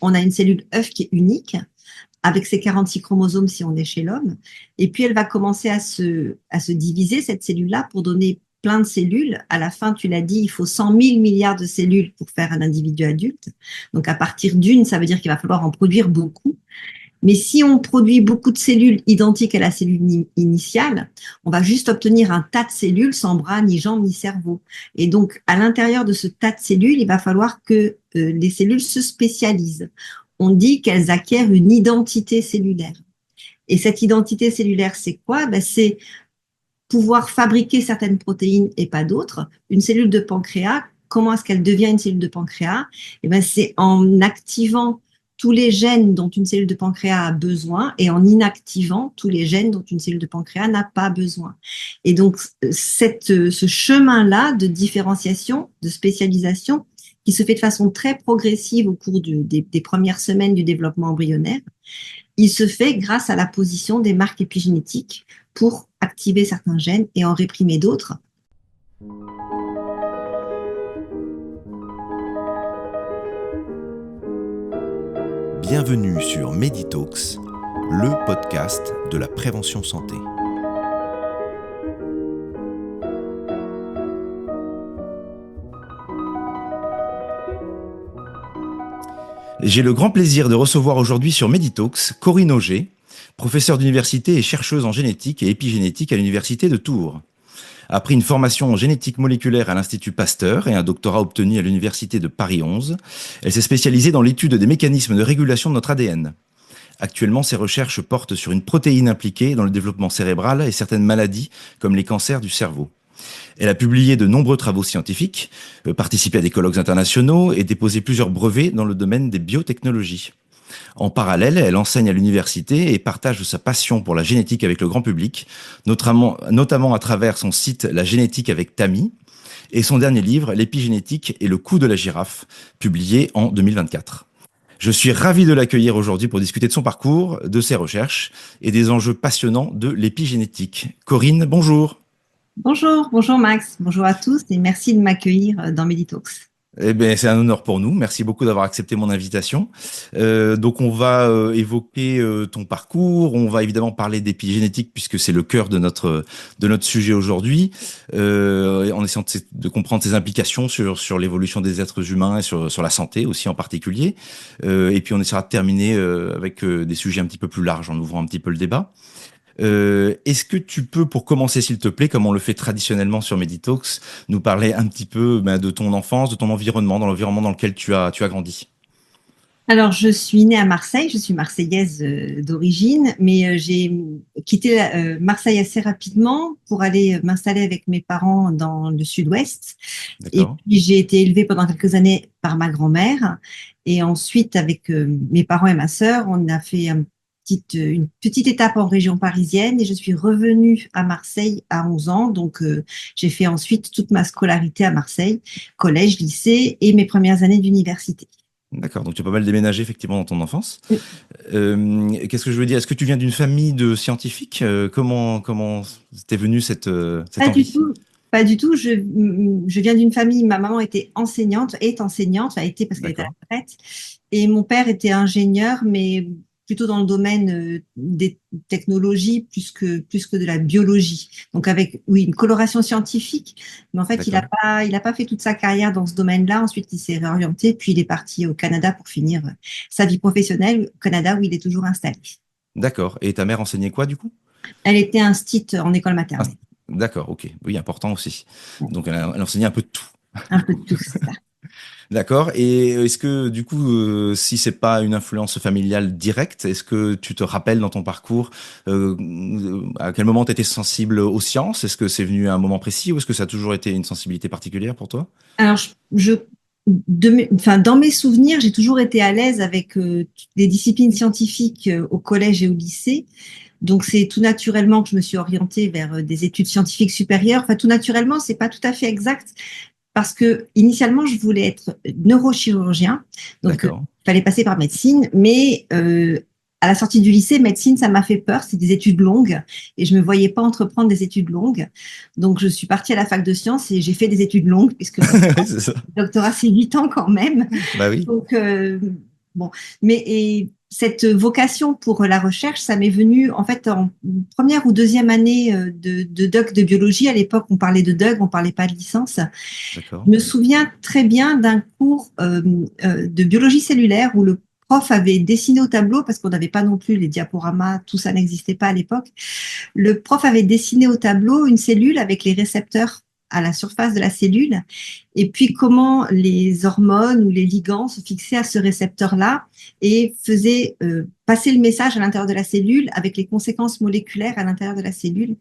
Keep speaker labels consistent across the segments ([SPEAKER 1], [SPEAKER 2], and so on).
[SPEAKER 1] on a une cellule œuf qui est unique, avec ses 46 chromosomes si on est chez l'homme. Et puis, elle va commencer à se diviser, cette cellule-là, pour donner plein de cellules. À la fin, tu l'as dit, il faut 100 000 milliards de cellules pour faire un individu adulte. Donc, à partir d'une, ça veut dire qu'il va falloir en produire beaucoup. Mais si on produit beaucoup de cellules identiques à la cellule initiale, on va juste obtenir un tas de cellules sans bras, ni jambes, ni cerveau. Et donc, à l'intérieur de ce tas de cellules, il va falloir que les cellules se spécialisent. On dit qu'elles acquièrent une identité cellulaire. Et cette identité cellulaire, c'est quoi? C'est pouvoir fabriquer certaines protéines et pas d'autres. Une cellule de pancréas, comment est-ce qu'elle devient une cellule de pancréas? C'est en activant tous les gènes dont une cellule de pancréas a besoin et en inactivant tous les gènes dont une cellule de pancréas n'a pas besoin. Et donc, ce chemin-là de différenciation, de spécialisation, qui se fait de façon très progressive au cours des premières semaines du développement embryonnaire, il se fait grâce à la position des marques épigénétiques pour activer certains gènes et en réprimer d'autres.
[SPEAKER 2] Bienvenue sur Meditalks, le podcast de la prévention santé. J'ai le grand plaisir de recevoir aujourd'hui sur Meditalks Corinne Auger, professeure d'université et chercheuse en génétique et épigénétique à l'université de Tours. Après une formation en génétique moléculaire à l'Institut Pasteur et un doctorat obtenu à l'université de Paris 11, elle s'est spécialisée dans l'étude des mécanismes de régulation de notre ADN. Actuellement, ses recherches portent sur une protéine impliquée dans le développement cérébral et certaines maladies comme les cancers du cerveau. Elle a publié de nombreux travaux scientifiques, participé à des colloques internationaux et déposé plusieurs brevets dans le domaine des biotechnologies. En parallèle, elle enseigne à l'université et partage sa passion pour la génétique avec le grand public, notamment à travers son site La génétique avec Tammy et son dernier livre L'épigénétique et le cou de la girafe, publié en 2024. Je suis ravi de l'accueillir aujourd'hui pour discuter de son parcours, de ses recherches et des enjeux passionnants de l'épigénétique. Corinne, bonjour.
[SPEAKER 1] Bonjour Max, bonjour à tous et merci de m'accueillir dans Meditalks.
[SPEAKER 2] Eh bien, c'est un honneur pour nous. Merci beaucoup d'avoir accepté mon invitation. Donc, on va évoquer ton parcours. On va évidemment parler d'épigénétique puisque c'est le cœur de notre sujet aujourd'hui, en essayant de comprendre ses implications sur l'évolution des êtres humains et sur la santé aussi en particulier. Et puis, on essaiera de terminer avec des sujets un petit peu plus larges en ouvrant un petit peu le débat. Est-ce que tu peux, pour commencer s'il te plaît, comme on le fait traditionnellement sur Meditalks, nous parler un petit peu de ton enfance, de ton environnement, dans l'environnement dans lequel tu as grandi?
[SPEAKER 1] Alors, je suis née à Marseille, je suis marseillaise d'origine, mais j'ai quitté Marseille assez rapidement pour aller m'installer avec mes parents dans le sud-ouest.
[SPEAKER 2] D'accord.
[SPEAKER 1] Et puis, j'ai été élevée pendant quelques années par ma grand-mère. Et ensuite, avec mes parents et ma sœur, on a fait une petite étape en région parisienne et je suis revenue à Marseille à 11 ans. Donc, j'ai fait ensuite toute ma scolarité à Marseille, collège, lycée et mes premières années d'université.
[SPEAKER 2] D'accord, donc tu as pas mal déménagé effectivement dans ton enfance.
[SPEAKER 1] Oui.
[SPEAKER 2] Qu'est-ce que je veux dire? Est-ce que tu viens d'une famille de scientifiques? Comment t'es venue cette envie?
[SPEAKER 1] Pas du tout. Je viens d'une famille, ma maman est enseignante, a été parce qu'elle était à
[SPEAKER 2] D'accord.
[SPEAKER 1] la retraite, et mon père était ingénieur, mais plutôt dans le domaine des technologies plus que de la biologie. Donc avec, oui, une coloration scientifique, mais en fait, il a pas fait toute sa carrière dans ce domaine-là. Ensuite, il s'est réorienté, puis il est parti au Canada pour finir sa vie professionnelle, au Canada où il est toujours installé.
[SPEAKER 2] D'accord. Et ta mère enseignait quoi du coup?
[SPEAKER 1] Elle était instite en école maternelle.
[SPEAKER 2] D'accord, ok. Oui, important aussi.
[SPEAKER 1] Ouais.
[SPEAKER 2] Donc elle enseignait un peu de tout.
[SPEAKER 1] Un peu de tout, c'est ça.
[SPEAKER 2] D'accord. Et est-ce que du coup, si c'est pas une influence familiale directe, est-ce que tu te rappelles dans ton parcours à quel moment tu étais sensible aux sciences? Est-ce que c'est venu à un moment précis ou est-ce que ça a toujours été une sensibilité particulière pour toi?
[SPEAKER 1] Alors, dans mes souvenirs, j'ai toujours été à l'aise avec des disciplines scientifiques au collège et au lycée. Donc, c'est tout naturellement que je me suis orientée vers des études scientifiques supérieures. Enfin, tout naturellement, c'est pas tout à fait exact parce que initialement, je voulais être neurochirurgien. Donc, il fallait passer par médecine, mais à la sortie du lycée, médecine, ça m'a fait peur. C'est des études longues et je me voyais pas entreprendre des études longues. Donc, je suis partie à la fac de sciences et j'ai fait des études longues puisque le doctorat, c'est 8 ans quand même.
[SPEAKER 2] Bah oui.
[SPEAKER 1] Donc, Bon, mais cette vocation pour la recherche, ça m'est venu en fait en première ou deuxième année de doc de biologie. À l'époque, on parlait de DUG, on parlait pas de licence.
[SPEAKER 2] D'accord.
[SPEAKER 1] Je me souviens très bien d'un cours de biologie cellulaire où le prof avait dessiné au tableau, parce qu'on n'avait pas non plus les diaporamas, tout ça n'existait pas à l'époque. Le prof avait dessiné au tableau une cellule avec les récepteurs à la surface de la cellule, et puis comment les hormones ou les ligands se fixaient à ce récepteur-là et faisaient passer le message à l'intérieur de la cellule avec les conséquences moléculaires à l'intérieur de la cellule.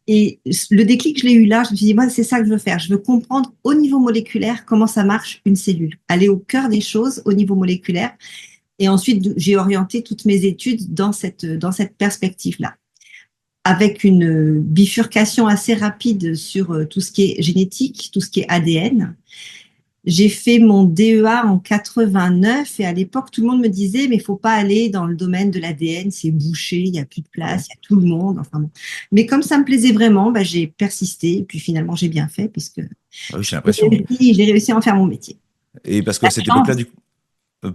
[SPEAKER 1] Et le déclic, je l'ai eu là, je me suis dit, moi, c'est ça que je veux faire. Je veux comprendre au niveau moléculaire comment ça marche une cellule, aller au cœur des choses au niveau moléculaire. Et ensuite, j'ai orienté toutes mes études dans cette perspective-là, avec une bifurcation assez rapide sur tout ce qui est génétique, tout ce qui est ADN. J'ai fait mon DEA en 89 et à l'époque, tout le monde me disait, mais il faut pas aller dans le domaine de l'ADN, c'est bouché, il n'y a plus de
[SPEAKER 2] Ouais.
[SPEAKER 1] place, il y a tout le monde. Enfin bon. Mais comme ça me plaisait vraiment, bah, j'ai persisté et puis finalement, j'ai bien fait puisque
[SPEAKER 2] Ah oui, j'ai l'impression.
[SPEAKER 1] j'ai réussi à en faire mon métier.
[SPEAKER 2] Et parce qu'à
[SPEAKER 1] La
[SPEAKER 2] cette époque-là,
[SPEAKER 1] chance,
[SPEAKER 2] du coup,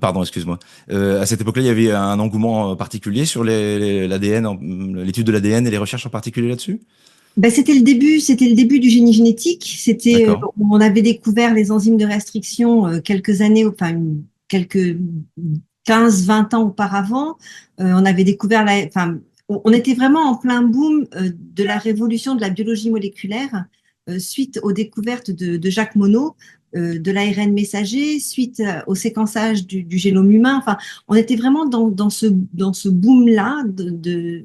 [SPEAKER 2] pardon, excuse-moi. À cette époque-là, il y avait un engouement particulier sur l'ADN, l'étude de l'ADN et les recherches en particulier là-dessus?
[SPEAKER 1] ben, c'était le début du génie génétique.
[SPEAKER 2] D'accord.
[SPEAKER 1] On avait découvert les enzymes de restriction quelques années, quelques 15, 20 ans auparavant. On avait découvert on était vraiment en plein boom de la révolution de la biologie moléculaire suite aux découvertes de Jacques Monod, de l'ARN messager, suite au séquençage du génome humain. Enfin, on était vraiment dans ce boom-là.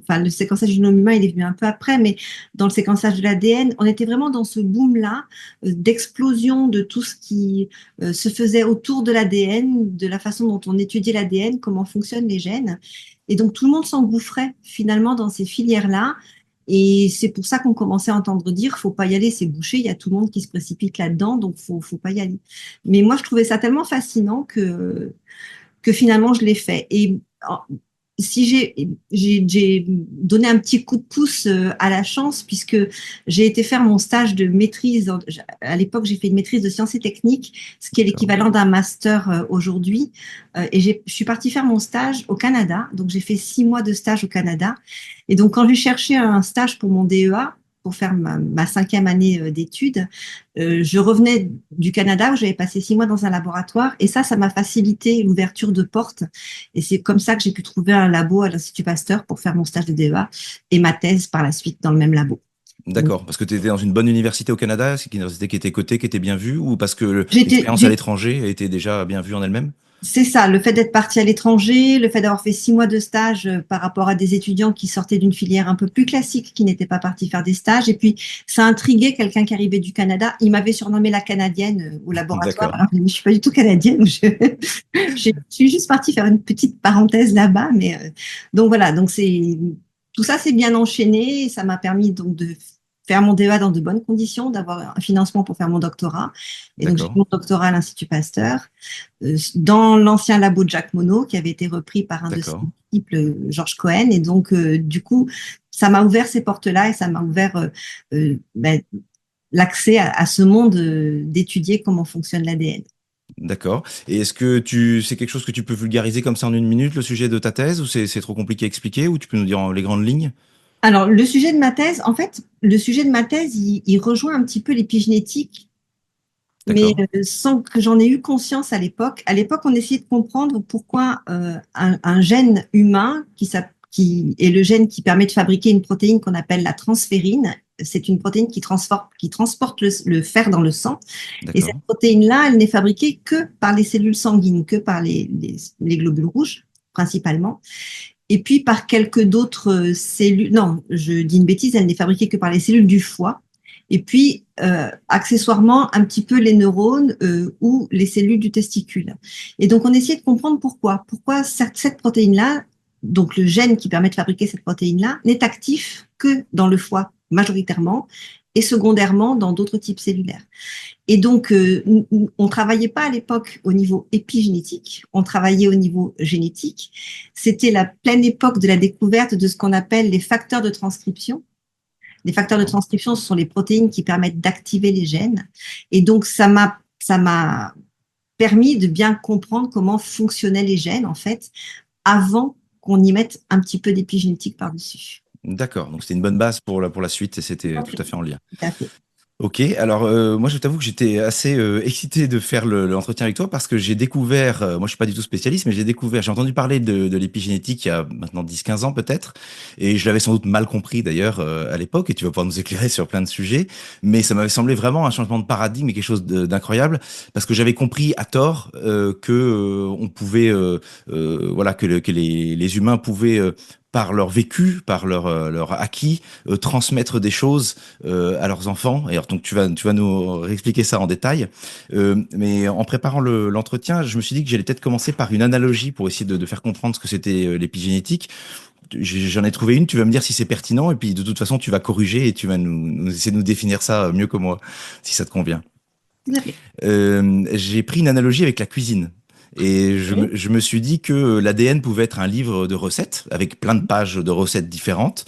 [SPEAKER 1] Enfin, le séquençage du génome humain, il est venu un peu après, mais dans le séquençage de l'ADN, on était vraiment dans ce boom-là d'explosion de tout ce qui se faisait autour de l'ADN, de la façon dont on étudiait l'ADN, comment fonctionnent les gènes. Et donc, tout le monde s'engouffrait finalement dans ces filières-là. Et c'est pour ça qu'on commençait à entendre dire, faut pas y aller, c'est bouché, il y a tout le monde qui se précipite là-dedans, donc faut pas y aller. Mais moi, je trouvais ça tellement fascinant que finalement, je l'ai fait. Et si j'ai donné un petit coup de pouce à la chance, puisque j'ai été faire mon stage de maîtrise. À l'époque, j'ai fait une maîtrise de sciences et techniques, ce qui est
[SPEAKER 2] D'accord.
[SPEAKER 1] l'équivalent d'un master aujourd'hui. Et je suis partie faire mon stage au Canada. Donc, j'ai fait 6 mois de stage au Canada. Et donc, quand j'ai cherché un stage pour mon DEA, pour faire ma cinquième année d'études, je revenais du Canada où j'avais passé 6 mois dans un laboratoire et ça m'a facilité l'ouverture de portes. Et c'est comme ça que j'ai pu trouver un labo à l'Institut Pasteur pour faire mon stage de DEA et ma thèse par la suite dans le même labo. Donc,
[SPEAKER 2] D'accord. Parce que tu étais dans une bonne université au Canada, c'est une université qui était cotée, qui était bien vue, ou parce que
[SPEAKER 1] j'étais,
[SPEAKER 2] l'expérience à
[SPEAKER 1] j'ai-
[SPEAKER 2] l'étranger était déjà bien vue en elle-même?
[SPEAKER 1] c'est ça, le fait d'être parti à l'étranger, le fait d'avoir fait 6 mois de stage par rapport à des étudiants qui sortaient d'une filière un peu plus classique, qui n'étaient pas partis faire des stages. Et puis, ça intriguait quelqu'un qui arrivait du Canada. Il m'avait surnommé la Canadienne au laboratoire.
[SPEAKER 2] D'accord.
[SPEAKER 1] Alors, je ne suis pas du tout canadienne. Je suis juste partie faire une petite parenthèse là-bas. Mais donc voilà, tout ça s'est bien enchaîné. Et ça m'a permis donc de faire mon DEA dans de bonnes conditions, d'avoir un financement pour faire mon doctorat. Et donc, j'ai fait
[SPEAKER 2] D'accord.
[SPEAKER 1] mon doctorat à l'Institut Pasteur dans l'ancien labo de Jacques Monod, qui avait été repris par un de ses
[SPEAKER 2] D'accord.
[SPEAKER 1] disciples, Georges Cohen. Et donc, du coup, ça m'a ouvert ces portes-là et ça m'a ouvert l'accès à ce monde d'étudier comment fonctionne l'ADN.
[SPEAKER 2] D'accord. Et est-ce que c'est quelque chose que tu peux vulgariser comme ça en une minute, le sujet de ta thèse, ou c'est trop compliqué à expliquer, ou tu peux nous dire les grandes lignes?
[SPEAKER 1] Alors, le sujet de ma thèse, en fait, le sujet de ma thèse, il rejoint un petit peu l'épigénétique, mais
[SPEAKER 2] D'accord.
[SPEAKER 1] sans que j'en ai eu conscience à l'époque. À l'époque, on essayait de comprendre pourquoi un gène humain qui est le gène qui permet de fabriquer une protéine qu'on appelle la transférine. C'est une protéine qui transporte le fer dans le sang. Et cette
[SPEAKER 2] D'accord.
[SPEAKER 1] protéine-là, elle n'est fabriquée que par les cellules sanguines, que par les globules rouges, principalement. Et puis par quelques d'autres cellules. Non, je dis une bêtise, elle n'est fabriquée que par les cellules du foie. Et puis, accessoirement, un petit peu les neurones ou les cellules du testicule. Et donc, on essayait de comprendre pourquoi. Pourquoi cette protéine-là, donc le gène qui permet de fabriquer cette protéine-là, n'est actif que dans le foie majoritairement et secondairement dans d'autres types cellulaires. Et donc, on travaillait pas à l'époque au niveau épigénétique, on travaillait au niveau génétique. C'était la pleine époque de la découverte de ce qu'on appelle les facteurs de transcription. Les facteurs de
[SPEAKER 2] D'accord.
[SPEAKER 1] transcription, ce sont les protéines qui permettent d'activer les gènes. Et donc, ça m'a permis de bien comprendre comment fonctionnaient les gènes, en fait, avant qu'on y mette un petit peu d'épigénétique par-dessus.
[SPEAKER 2] D'accord. Donc, c'était une bonne base pour la suite et c'était tout à fait en lien.
[SPEAKER 1] Tout à fait.
[SPEAKER 2] Ok, alors moi je t'avoue que j'étais assez excité de faire l'entretien avec toi parce que j'ai découvert, moi je suis pas du tout spécialiste, mais j'ai entendu parler de l'épigénétique il y a maintenant 10-15 ans peut-être, et je l'avais sans doute mal compris d'ailleurs à l'époque, et tu vas pouvoir nous éclairer sur plein de sujets, mais ça m'avait semblé vraiment un changement de paradigme et quelque chose d'incroyable, parce que j'avais compris à tort que on pouvait, voilà, que les humains pouvaient par leur vécu, par leur acquis, transmettre des choses à leurs enfants. Et alors, donc, tu vas nous réexpliquer ça en détail. Mais en préparant l'entretien, je me suis dit que j'allais peut-être commencer par une analogie pour essayer de faire comprendre ce que c'était l'épigénétique. J'en ai trouvé une, tu vas me dire si c'est pertinent, et puis de toute façon, tu vas corriger et tu vas nous essayer de nous définir ça mieux que moi, si ça te convient.
[SPEAKER 1] Tout à fait.
[SPEAKER 2] J'ai pris une analogie avec la cuisine. Et
[SPEAKER 1] Oui.
[SPEAKER 2] je me suis dit que l'ADN pouvait être un livre de recettes avec plein de pages de recettes différentes.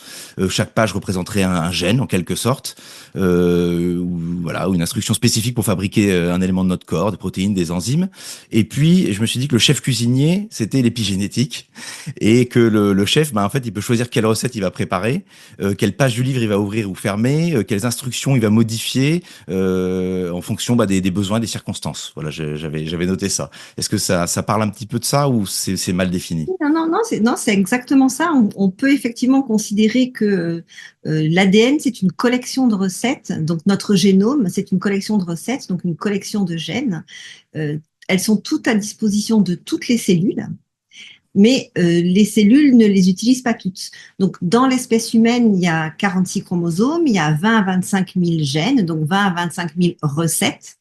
[SPEAKER 2] Chaque page représenterait un gène en quelque sorte, ou voilà, ou une instruction spécifique pour fabriquer un élément de notre corps, des protéines, des enzymes. Et puis je me suis dit que le chef cuisinier c'était l'épigénétique et que le chef, ben en fait, il peut choisir quelle recette il va préparer, quelle page du livre il va ouvrir ou fermer, quelles instructions il va modifier en fonction des besoins, des circonstances. Voilà, j'avais noté ça. Est-ce que ça parle un petit peu de ça ou c'est mal défini?
[SPEAKER 1] Non, non, non, c'est exactement ça. On peut effectivement considérer que l'ADN, c'est une collection de recettes. Donc, notre génome, c'est une collection de recettes, donc une collection de gènes. Elles sont toutes à disposition de toutes les cellules, mais les cellules ne les utilisent pas toutes. Donc, dans l'espèce humaine, il y a 46 chromosomes, il y a 20 à 25 000 gènes, donc 20 à 25 000 recettes.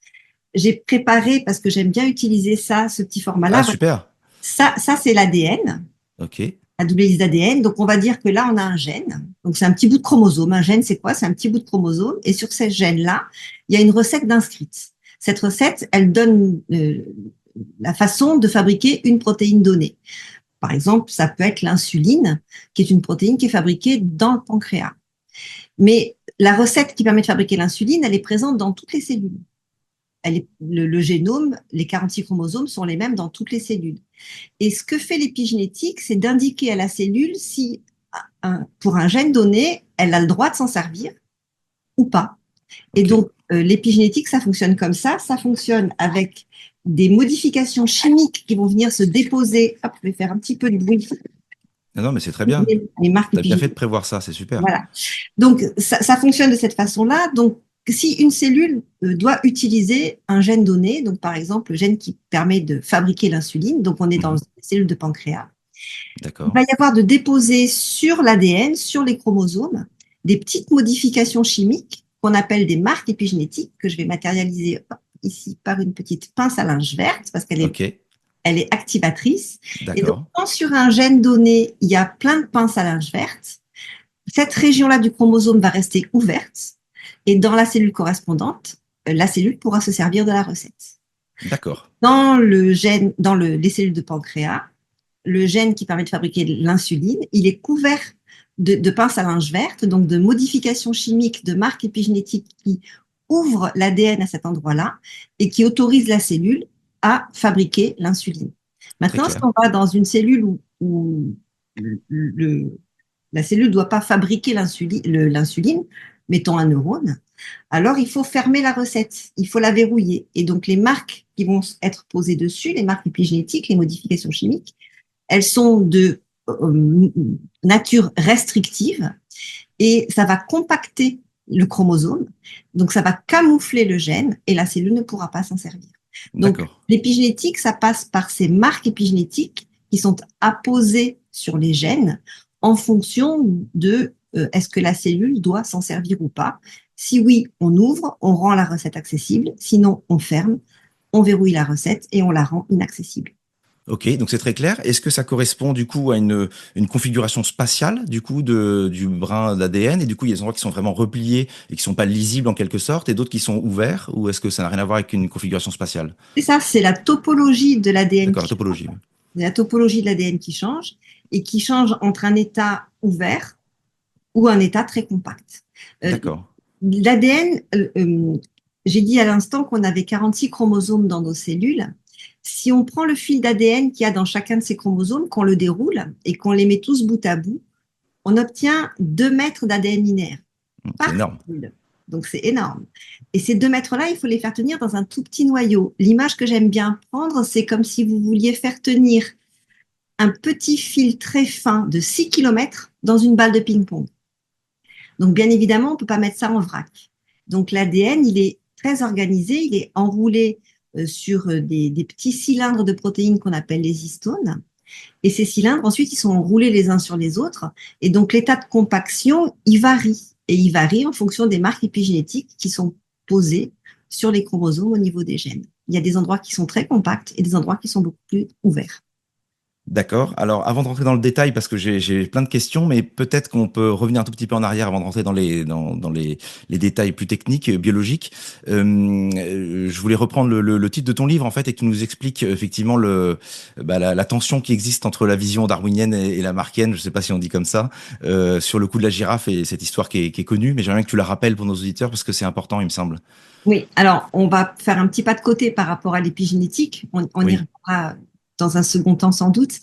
[SPEAKER 1] J'ai préparé, parce que j'aime bien utiliser ça, ce petit
[SPEAKER 2] Ah
[SPEAKER 1] format-là.
[SPEAKER 2] super.
[SPEAKER 1] Ça c'est l'ADN,
[SPEAKER 2] Ok.
[SPEAKER 1] la double hélice d'ADN. Donc, on va dire que là, on a un gène. Donc, c'est un petit bout de chromosome. Un gène, c'est quoi? C'est un petit bout de chromosome. Et sur ce gène-là, il y a une recette d'inscrite. Cette recette, elle donne la façon de fabriquer une protéine donnée. Par exemple, ça peut être l'insuline, qui est une protéine qui est fabriquée dans le pancréas. Mais la recette qui permet de fabriquer l'insuline, elle est présente dans toutes les cellules. Le génome, les 46 chromosomes sont les mêmes dans toutes les cellules. Et ce que fait l'épigénétique, c'est d'indiquer à la cellule si, pour un gène donné, elle a le droit de s'en servir ou pas. Et
[SPEAKER 2] Ok.
[SPEAKER 1] donc, l'épigénétique, ça fonctionne comme ça. Ça fonctionne avec des modifications chimiques qui vont venir se déposer. Hop, je vais faire un petit peu de bruit.
[SPEAKER 2] Non, mais c'est très bien.
[SPEAKER 1] Les marques
[SPEAKER 2] T'as bien fait de
[SPEAKER 1] épigénétiques.
[SPEAKER 2] prévoir ça, c'est super.
[SPEAKER 1] Voilà. Donc, ça fonctionne de cette façon-là. Donc, si une cellule doit utiliser un gène donné, donc par exemple le gène qui permet de fabriquer l'insuline, donc on est dans
[SPEAKER 2] Mhm.
[SPEAKER 1] les cellules de pancréas, il
[SPEAKER 2] D'accord.
[SPEAKER 1] va y avoir de déposer sur l'ADN, sur les chromosomes, des petites modifications chimiques qu'on appelle des marques épigénétiques, que je vais matérialiser ici par une petite pince à linge verte, parce
[SPEAKER 2] Ok.
[SPEAKER 1] elle est activatrice. Et donc,
[SPEAKER 2] D'accord.
[SPEAKER 1] quand sur un gène donné, il y a plein de pinces à linge verte, cette région-là du chromosome va rester ouverte et dans la cellule correspondante, la cellule pourra se servir de la recette.
[SPEAKER 2] D'accord.
[SPEAKER 1] Dans le gène, dans les cellules de pancréas, le gène qui permet de fabriquer l'insuline, il est couvert de pinces à linge verte, donc de modifications chimiques, de marques épigénétiques qui ouvrent l'ADN à cet endroit-là et qui autorisent la cellule à fabriquer l'insuline.
[SPEAKER 2] Très
[SPEAKER 1] Maintenant, si
[SPEAKER 2] clair.
[SPEAKER 1] on va dans une cellule où la cellule ne doit pas fabriquer l'insuline, mettons un neurone, alors il faut fermer la recette, il faut la verrouiller. Et donc les marques qui vont être posées dessus, les marques épigénétiques, les modifications chimiques, elles sont de nature restrictive et ça va compacter le chromosome, donc ça va camoufler le gène et la cellule ne pourra pas s'en servir. Donc
[SPEAKER 2] D'accord.
[SPEAKER 1] l'épigénétique, ça passe par ces marques épigénétiques qui sont apposées sur les gènes en fonction de est-ce que la cellule doit s'en servir ou pas. Si oui, on ouvre, on rend la recette accessible. Sinon, on ferme, on verrouille la recette et on la rend inaccessible.
[SPEAKER 2] Ok, donc c'est très clair. Est-ce que ça correspond du coup à une configuration spatiale du coup du brin d'ADN et du coup il y a des endroits qui sont vraiment repliés et qui sont pas lisibles en quelque sorte et d'autres qui sont ouverts ou est-ce que ça n'a rien à voir avec une configuration spatiale?
[SPEAKER 1] C'est ça, c'est la topologie de l'ADN
[SPEAKER 2] D'accord, la
[SPEAKER 1] qui change.
[SPEAKER 2] topologie.
[SPEAKER 1] C'est la topologie de l'ADN qui change et qui change entre un état ouvert ou un état très compact.
[SPEAKER 2] D'accord.
[SPEAKER 1] L'ADN, j'ai dit à l'instant qu'on avait 46 chromosomes dans nos cellules. Si on prend le fil d'ADN qu'il y a dans chacun de ces chromosomes, qu'on le déroule et qu'on les met tous bout à bout, on obtient 2 mètres d'ADN linéaire
[SPEAKER 2] C'est
[SPEAKER 1] par
[SPEAKER 2] énorme.
[SPEAKER 1] cellule. Donc, c'est énorme. Et ces 2 mètres-là, il faut les faire tenir dans un tout petit noyau. L'image que j'aime bien prendre, c'est comme si vous vouliez faire tenir un petit fil très fin de 6 kilomètres dans une balle de ping-pong. Donc, bien évidemment, on ne peut pas mettre ça en vrac. Donc, l'ADN, il est très organisé, il est enroulé sur des petits cylindres de protéines qu'on appelle les histones. Et ces cylindres, ensuite, ils sont enroulés les uns sur les autres. Et donc, l'état de compaction, il varie. Et il varie en fonction des marques épigénétiques qui sont posées sur les chromosomes au niveau des gènes. Il y a des endroits qui sont très compacts et des endroits qui sont beaucoup plus ouverts.
[SPEAKER 2] D'accord. Alors, avant de rentrer dans le détail, parce que j'ai plein de questions, mais peut-être qu'on peut revenir un tout petit peu en arrière avant de rentrer dans les détails plus techniques, biologiques. Je voulais reprendre le titre de ton livre, en fait, et que tu nous expliques effectivement la tension qui existe entre la vision darwinienne et lamarckienne, je ne sais pas si on dit comme ça, sur le coup de la girafe et cette histoire qui est connue, mais j'aimerais bien que tu la rappelles pour nos auditeurs parce que c'est important, il me semble.
[SPEAKER 1] Oui, alors on va faire un petit pas de côté par rapport à l'épigénétique. On y
[SPEAKER 2] Oui,
[SPEAKER 1] reviendra dans un second temps sans doute.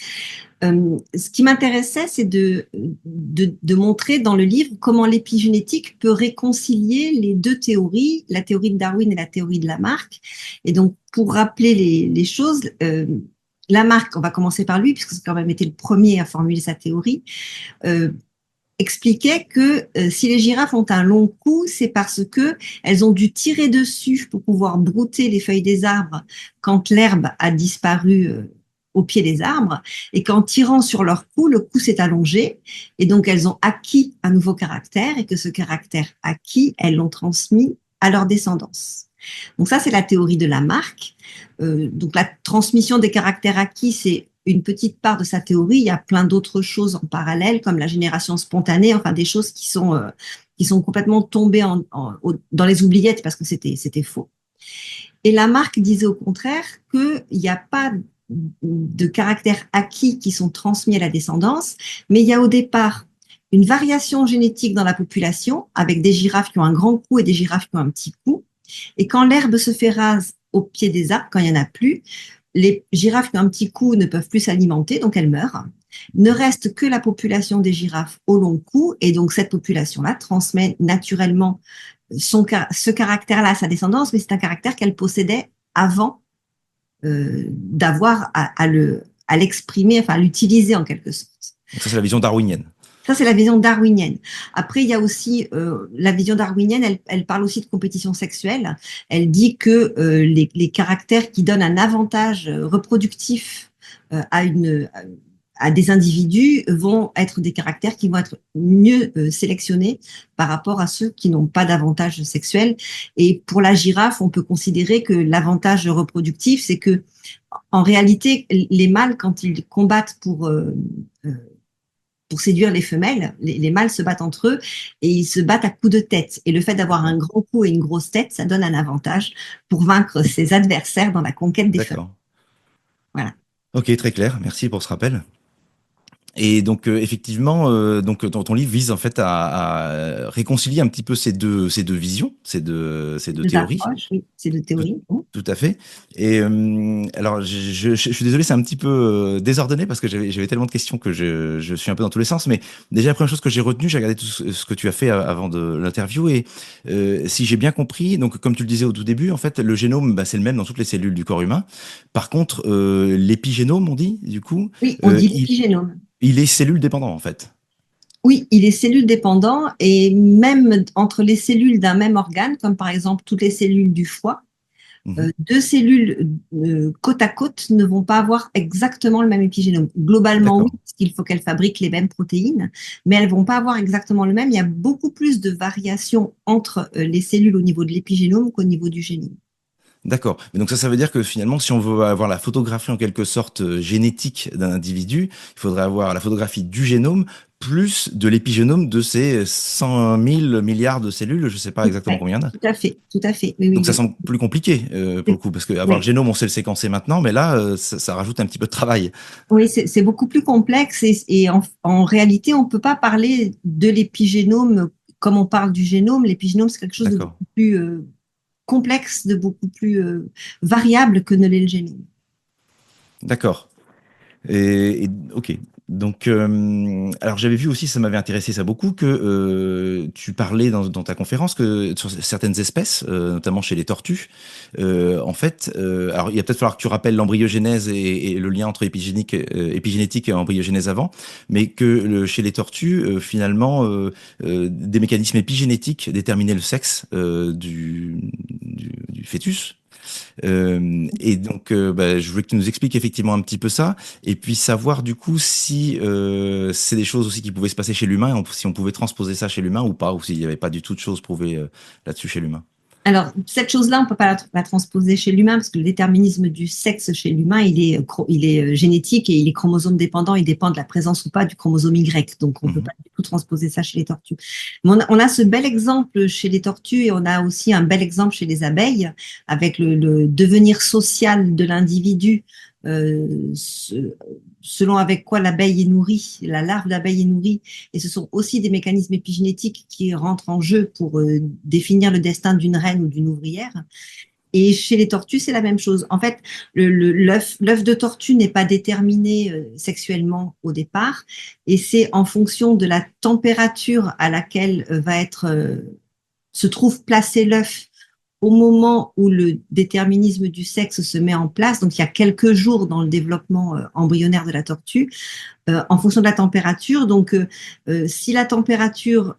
[SPEAKER 1] Ce qui m'intéressait, c'est de montrer dans le livre comment l'épigénétique peut réconcilier les deux théories, la théorie de Darwin et la théorie de Lamarck. Et donc, pour rappeler les choses, Lamarck, on va commencer par lui, puisque c'est quand même été le premier à formuler sa théorie, expliquait que si les girafes ont un long cou, c'est parce que elles ont dû tirer dessus pour pouvoir brouter les feuilles des arbres quand l'herbe a disparu au pied des arbres, et qu'en tirant sur leur cou, le cou s'est allongé, et donc elles ont acquis un nouveau caractère, et que ce caractère acquis, elles l'ont transmis à leur descendance. Donc ça, c'est la théorie de Lamarck. Donc la transmission des caractères acquis, c'est une petite part de sa théorie. Il y a plein d'autres choses en parallèle, comme la génération spontanée, enfin des choses qui sont complètement tombées dans les oubliettes parce que c'était faux. Et Lamarck disait au contraire qu'il n'y a pas de caractères acquis qui sont transmis à la descendance, mais il y a au départ une variation génétique dans la population avec des girafes qui ont un grand cou et des girafes qui ont un petit cou. Et quand l'herbe se fait rase au pied des arbres, quand il n'y en a plus, les girafes qui ont un petit cou ne peuvent plus s'alimenter, donc elles meurent. Ne reste que la population des girafes au long cou, et donc cette population-là transmet naturellement ce caractère-là à sa descendance, mais c'est un caractère qu'elle possédait avant d'avoir à l'exprimer, enfin à l'utiliser en quelque sorte.
[SPEAKER 2] donc ça c'est la vision darwinienne.
[SPEAKER 1] Ça, c'est la vision darwinienne. Après, il y a aussi la vision darwinienne, elle parle aussi de compétition sexuelle. Elle dit que les caractères qui donnent un avantage reproductif à des individus vont être des caractères qui vont être mieux sélectionnés par rapport à ceux qui n'ont pas d'avantage sexuel. Et pour la girafe, on peut considérer que l'avantage reproductif, c'est que en réalité, les mâles, quand ils combattent pour séduire les femelles, les mâles se battent entre eux et ils se battent à coups de tête. Et le fait d'avoir un grand cou et une grosse tête, ça donne un avantage pour vaincre ses adversaires dans la conquête des femelles.
[SPEAKER 2] D'accord.
[SPEAKER 1] Voilà.
[SPEAKER 2] Ok, très clair. Merci pour ce rappel. Et donc effectivement, donc ton livre vise en fait à réconcilier un petit peu ces deux visions, ces deux
[SPEAKER 1] Deux
[SPEAKER 2] théories.
[SPEAKER 1] approches, oui, c'est de
[SPEAKER 2] Tout,
[SPEAKER 1] théorie.
[SPEAKER 2] tout à fait. Et alors, je suis désolé, c'est un petit peu désordonné parce que j'avais tellement de questions que je suis un peu dans tous les sens. Mais déjà, la première chose que j'ai retenue, j'ai regardé tout ce que tu as fait avant de l'interview. Et si j'ai bien compris, donc comme tu le disais au tout début, en fait, le génome, bah, c'est le même dans toutes les cellules du corps humain. Par contre, l'épigénome, on dit, du coup,
[SPEAKER 1] Oui, on dit
[SPEAKER 2] il,
[SPEAKER 1] l'épigénome.
[SPEAKER 2] il est cellule dépendant, en fait.
[SPEAKER 1] Oui, il est cellule dépendant et même entre les cellules d'un même organe, comme par exemple toutes les cellules du foie,
[SPEAKER 2] Mhm.
[SPEAKER 1] deux cellules côte à côte ne vont pas avoir exactement le même épigénome. Globalement, oui,
[SPEAKER 2] D'accord.
[SPEAKER 1] parce qu'il faut qu'elles fabriquent les mêmes protéines, mais elles vont pas avoir exactement le même. Il y a beaucoup plus de variations entre les cellules au niveau de l'épigénome qu'au niveau du génome.
[SPEAKER 2] D'accord. Mais donc ça veut dire que finalement, si on veut avoir la photographie en quelque sorte génétique d'un individu, il faudrait avoir la photographie du génome plus de l'épigénome de ces 100 000 milliards de cellules. Je ne sais pas exactement
[SPEAKER 1] Ouais,
[SPEAKER 2] combien il y en a.
[SPEAKER 1] tout à fait, tout à fait. Oui,
[SPEAKER 2] Donc
[SPEAKER 1] oui,
[SPEAKER 2] ça
[SPEAKER 1] oui.
[SPEAKER 2] semble plus compliqué pour le coup, parce que avoir le
[SPEAKER 1] Oui.
[SPEAKER 2] génome, on sait le séquencer maintenant, mais là, ça rajoute un petit peu de travail.
[SPEAKER 1] Oui, c'est beaucoup plus complexe et en réalité, on ne peut pas parler de l'épigénome comme on parle du génome. L'épigénome, c'est quelque chose de
[SPEAKER 2] D'accord.
[SPEAKER 1] beaucoup plus complexe, de beaucoup plus variable que ne l'est le génome.
[SPEAKER 2] D'accord. Ok. Donc, alors j'avais vu aussi, ça m'avait intéressé ça beaucoup, que tu parlais dans ta conférence que sur certaines espèces, notamment chez les tortues, en fait, alors il va peut-être falloir que tu rappelles l'embryogénèse et le lien entre épigénétique et embryogénèse avant, mais que chez les tortues, finalement, des mécanismes épigénétiques déterminaient le sexe du fœtus. Et donc, je voulais que tu nous expliques effectivement un petit peu ça, et puis savoir du coup si c'est des choses aussi qui pouvaient se passer chez l'humain, si on pouvait transposer ça chez l'humain ou pas, ou s'il n'y avait pas du tout de choses prouvées là-dessus chez l'humain.
[SPEAKER 1] Alors, cette chose-là, on ne peut pas la transposer chez l'humain parce que le déterminisme du sexe chez l'humain, il est génétique et il est chromosome dépendant. Il dépend de la présence ou pas du chromosome Y. Donc, on ne peut
[SPEAKER 2] Mhm.
[SPEAKER 1] pas du tout transposer ça chez les tortues. Mais on a ce bel exemple chez les tortues et on a aussi un bel exemple chez les abeilles avec le devenir social de l'individu. Euh, ce- Selon avec quoi l'abeille est nourrie, la larve d'abeille est nourrie, et ce sont aussi des mécanismes épigénétiques qui rentrent en jeu pour définir le destin d'une reine ou d'une ouvrière. Et chez les tortues, c'est la même chose. En fait, l'œuf de tortue n'est pas déterminé sexuellement au départ, et c'est en fonction de la température à laquelle se trouve placé l'œuf au moment où le déterminisme du sexe se met en place. Donc, il y a quelques jours dans le développement embryonnaire de la tortue, en fonction de la température. Donc, si la température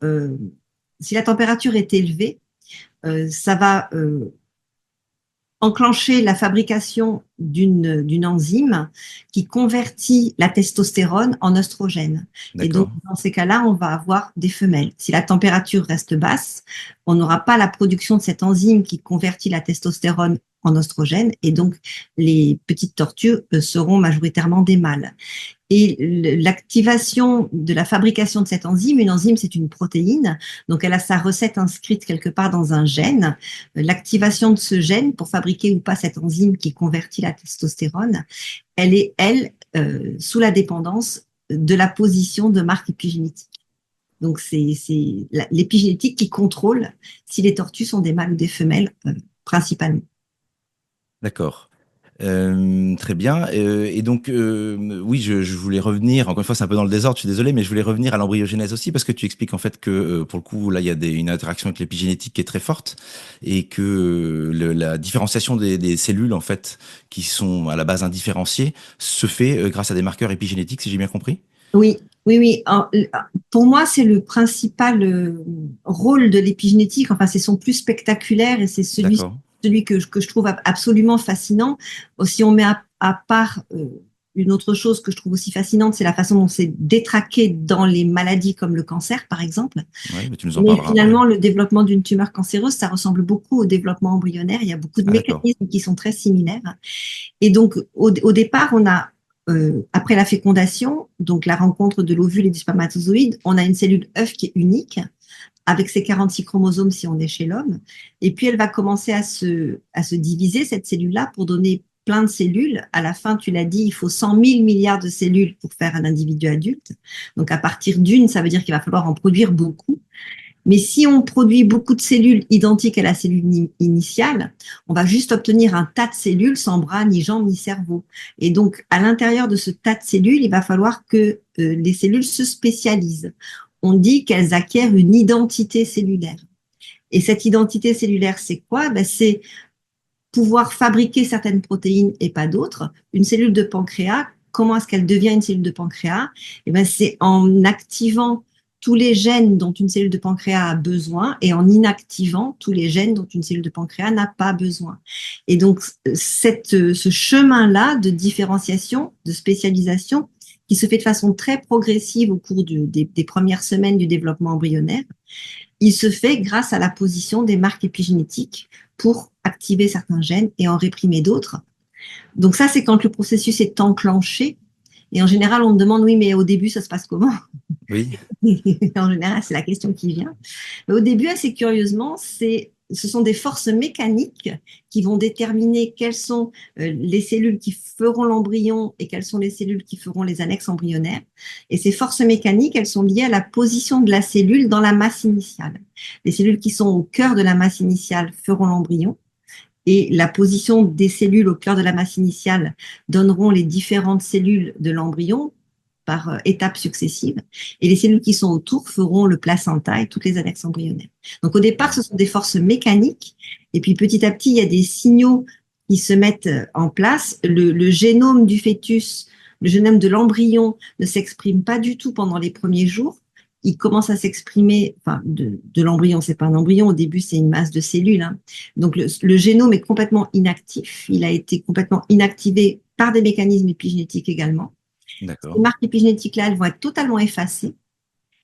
[SPEAKER 1] est élevée, ça va enclencher la fabrication d'une enzyme qui convertit la testostérone en oestrogène. Et donc,
[SPEAKER 2] D'accord.
[SPEAKER 1] dans ces cas-là, on va avoir des femelles. Si la température reste basse, on n'aura pas la production de cette enzyme qui convertit la testostérone en oestrogène, et donc les petites tortues seront majoritairement des mâles. Et l'activation de la fabrication de cette enzyme, une enzyme, c'est une protéine, donc elle a sa recette inscrite quelque part dans un gène. L'activation de ce gène pour fabriquer ou pas cette enzyme qui convertit la testostérone, elle est, elle, sous la dépendance de la position de marque épigénétique. Donc, c'est l'épigénétique qui contrôle si les tortues sont des mâles ou des femelles, principalement.
[SPEAKER 2] D'accord. Très bien. Et donc, oui, je voulais revenir, encore une fois, c'est un peu dans le désordre, je suis désolé, mais je voulais revenir à l'embryogénèse aussi, parce que tu expliques en fait que, pour le coup, là, il y a une interaction avec l'épigénétique qui est très forte, et que la différenciation des cellules, en fait, qui sont à la base indifférenciées, se fait grâce à des marqueurs épigénétiques, si j'ai bien compris.
[SPEAKER 1] Oui, oui, oui. Pour moi, c'est le principal rôle de l'épigénétique. Enfin, c'est son plus spectaculaire et c'est
[SPEAKER 2] D'accord.
[SPEAKER 1] celui que je trouve absolument fascinant. Si on met à part une autre chose que je trouve aussi fascinante, c'est la façon dont c'est détraqué dans les maladies comme le cancer, par exemple.
[SPEAKER 2] Ouais, mais tu nous en
[SPEAKER 1] Mais
[SPEAKER 2] parleras après.
[SPEAKER 1] finalement, le développement d'une tumeur cancéreuse, ça ressemble beaucoup au développement embryonnaire. Il y a beaucoup de
[SPEAKER 2] Ah, d'accord.
[SPEAKER 1] mécanismes qui sont très similaires. Et donc, au départ, on a, après la fécondation, donc la rencontre de l'ovule et du spermatozoïde, on a une cellule œuf qui est unique, avec ses 46 chromosomes si on est chez l'homme. Et puis, elle va commencer à se diviser, cette cellule-là, pour donner plein de cellules. À la fin, tu l'as dit, il faut 100 000 milliards de cellules pour faire un individu adulte. Donc, à partir d'une, ça veut dire qu'il va falloir en produire beaucoup. Mais si on produit beaucoup de cellules identiques à la cellule initiale, on va juste obtenir un tas de cellules sans bras, ni jambes, ni cerveau. Et donc, à l'intérieur de ce tas de cellules, il va falloir que les cellules se spécialisent. On dit qu'elles acquièrent une identité cellulaire. Et cette identité cellulaire, c'est quoi? Ben, c'est pouvoir fabriquer certaines protéines et pas d'autres. Une cellule de pancréas, comment est-ce qu'elle devient une cellule de pancréas? Eh ben, c'est en activant tous les gènes dont une cellule de pancréas a besoin et en inactivant tous les gènes dont une cellule de pancréas n'a pas besoin. Et donc, ce chemin-là de différenciation, de spécialisation, qui se fait de façon très progressive au cours des premières semaines du développement embryonnaire, il se fait grâce à la position des marques épigénétiques pour activer certains gènes et en réprimer d'autres. Donc ça, c'est quand le processus est enclenché. Et en général, on me demande, oui, mais au début, ça se passe comment?
[SPEAKER 2] Oui.
[SPEAKER 1] En général, c'est la question qui vient. Mais au début, assez curieusement, ce sont des forces mécaniques qui vont déterminer quelles sont les cellules qui feront l'embryon et quelles sont les cellules qui feront les annexes embryonnaires. Et ces forces mécaniques, elles sont liées à la position de la cellule dans la masse initiale. Les cellules qui sont au cœur de la masse initiale feront l'embryon et la position des cellules au cœur de la masse initiale donneront les différentes cellules de l'embryon par étapes successives, et les cellules qui sont autour feront le placenta et toutes les annexes embryonnaires. Donc au départ, ce sont des forces mécaniques, et puis petit à petit, il y a des signaux qui se mettent en place. Le génome du fœtus, le génome de l'embryon ne s'exprime pas du tout pendant les premiers jours. Il commence à s'exprimer, enfin, de l'embryon, c'est pas un embryon, au début, c'est une masse de cellules, hein. Donc, le génome est complètement inactif. Il a été complètement inactivé par des mécanismes épigénétiques également. Ces
[SPEAKER 2] D'accord.
[SPEAKER 1] marques épigénétiques-là, elles vont être totalement effacées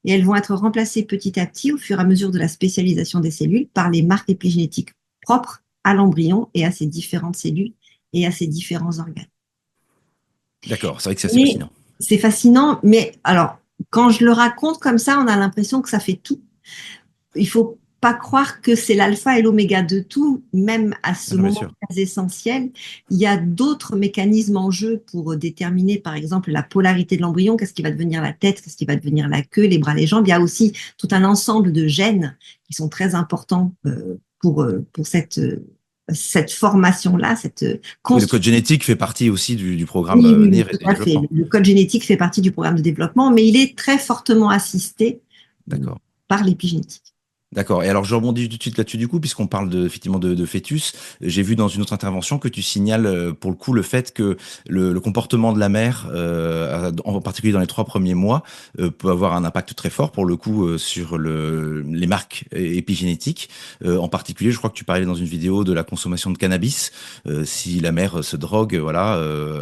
[SPEAKER 1] et elles vont être remplacées petit à petit au fur et à mesure de la spécialisation des cellules par les marques épigénétiques propres à l'embryon et à ses différentes cellules et à ses différents organes.
[SPEAKER 2] D'accord, c'est vrai que c'est assez
[SPEAKER 1] Mais
[SPEAKER 2] fascinant.
[SPEAKER 1] c'est fascinant, mais alors, quand je le raconte comme ça, on a l'impression que ça fait tout. Il faut pas croire que c'est l'alpha et l'oméga de tout, même à ce
[SPEAKER 2] Non, bien
[SPEAKER 1] moment
[SPEAKER 2] sûr.
[SPEAKER 1] très essentiel. Il y a d'autres mécanismes en jeu pour déterminer, par exemple, la polarité de l'embryon, qu'est-ce qui va devenir la tête, qu'est-ce qui va devenir la queue, les bras, les jambes. Il y a aussi tout un ensemble de gènes qui sont très importants pour cette formation-là, cette
[SPEAKER 2] Oui, le code
[SPEAKER 1] construction.
[SPEAKER 2] génétique fait partie aussi du programme
[SPEAKER 1] Oui, oui, oui,
[SPEAKER 2] NIR et
[SPEAKER 1] tout
[SPEAKER 2] du
[SPEAKER 1] à fait.
[SPEAKER 2] développement.
[SPEAKER 1] Le code génétique fait partie du programme de développement, mais il est très fortement assisté
[SPEAKER 2] D'accord.
[SPEAKER 1] par l'épigénétique.
[SPEAKER 2] D'accord. Et alors, je rebondis tout de suite là-dessus, du coup, puisqu'on parle effectivement de fœtus. J'ai vu dans une autre intervention que tu signales, pour le coup, le fait que le comportement de la mère, en particulier dans les 3 premiers mois, peut avoir un impact très fort, pour le coup, sur les marques épigénétiques. En particulier, je crois que tu parlais dans une vidéo de la consommation de cannabis. Si la mère se drogue, voilà,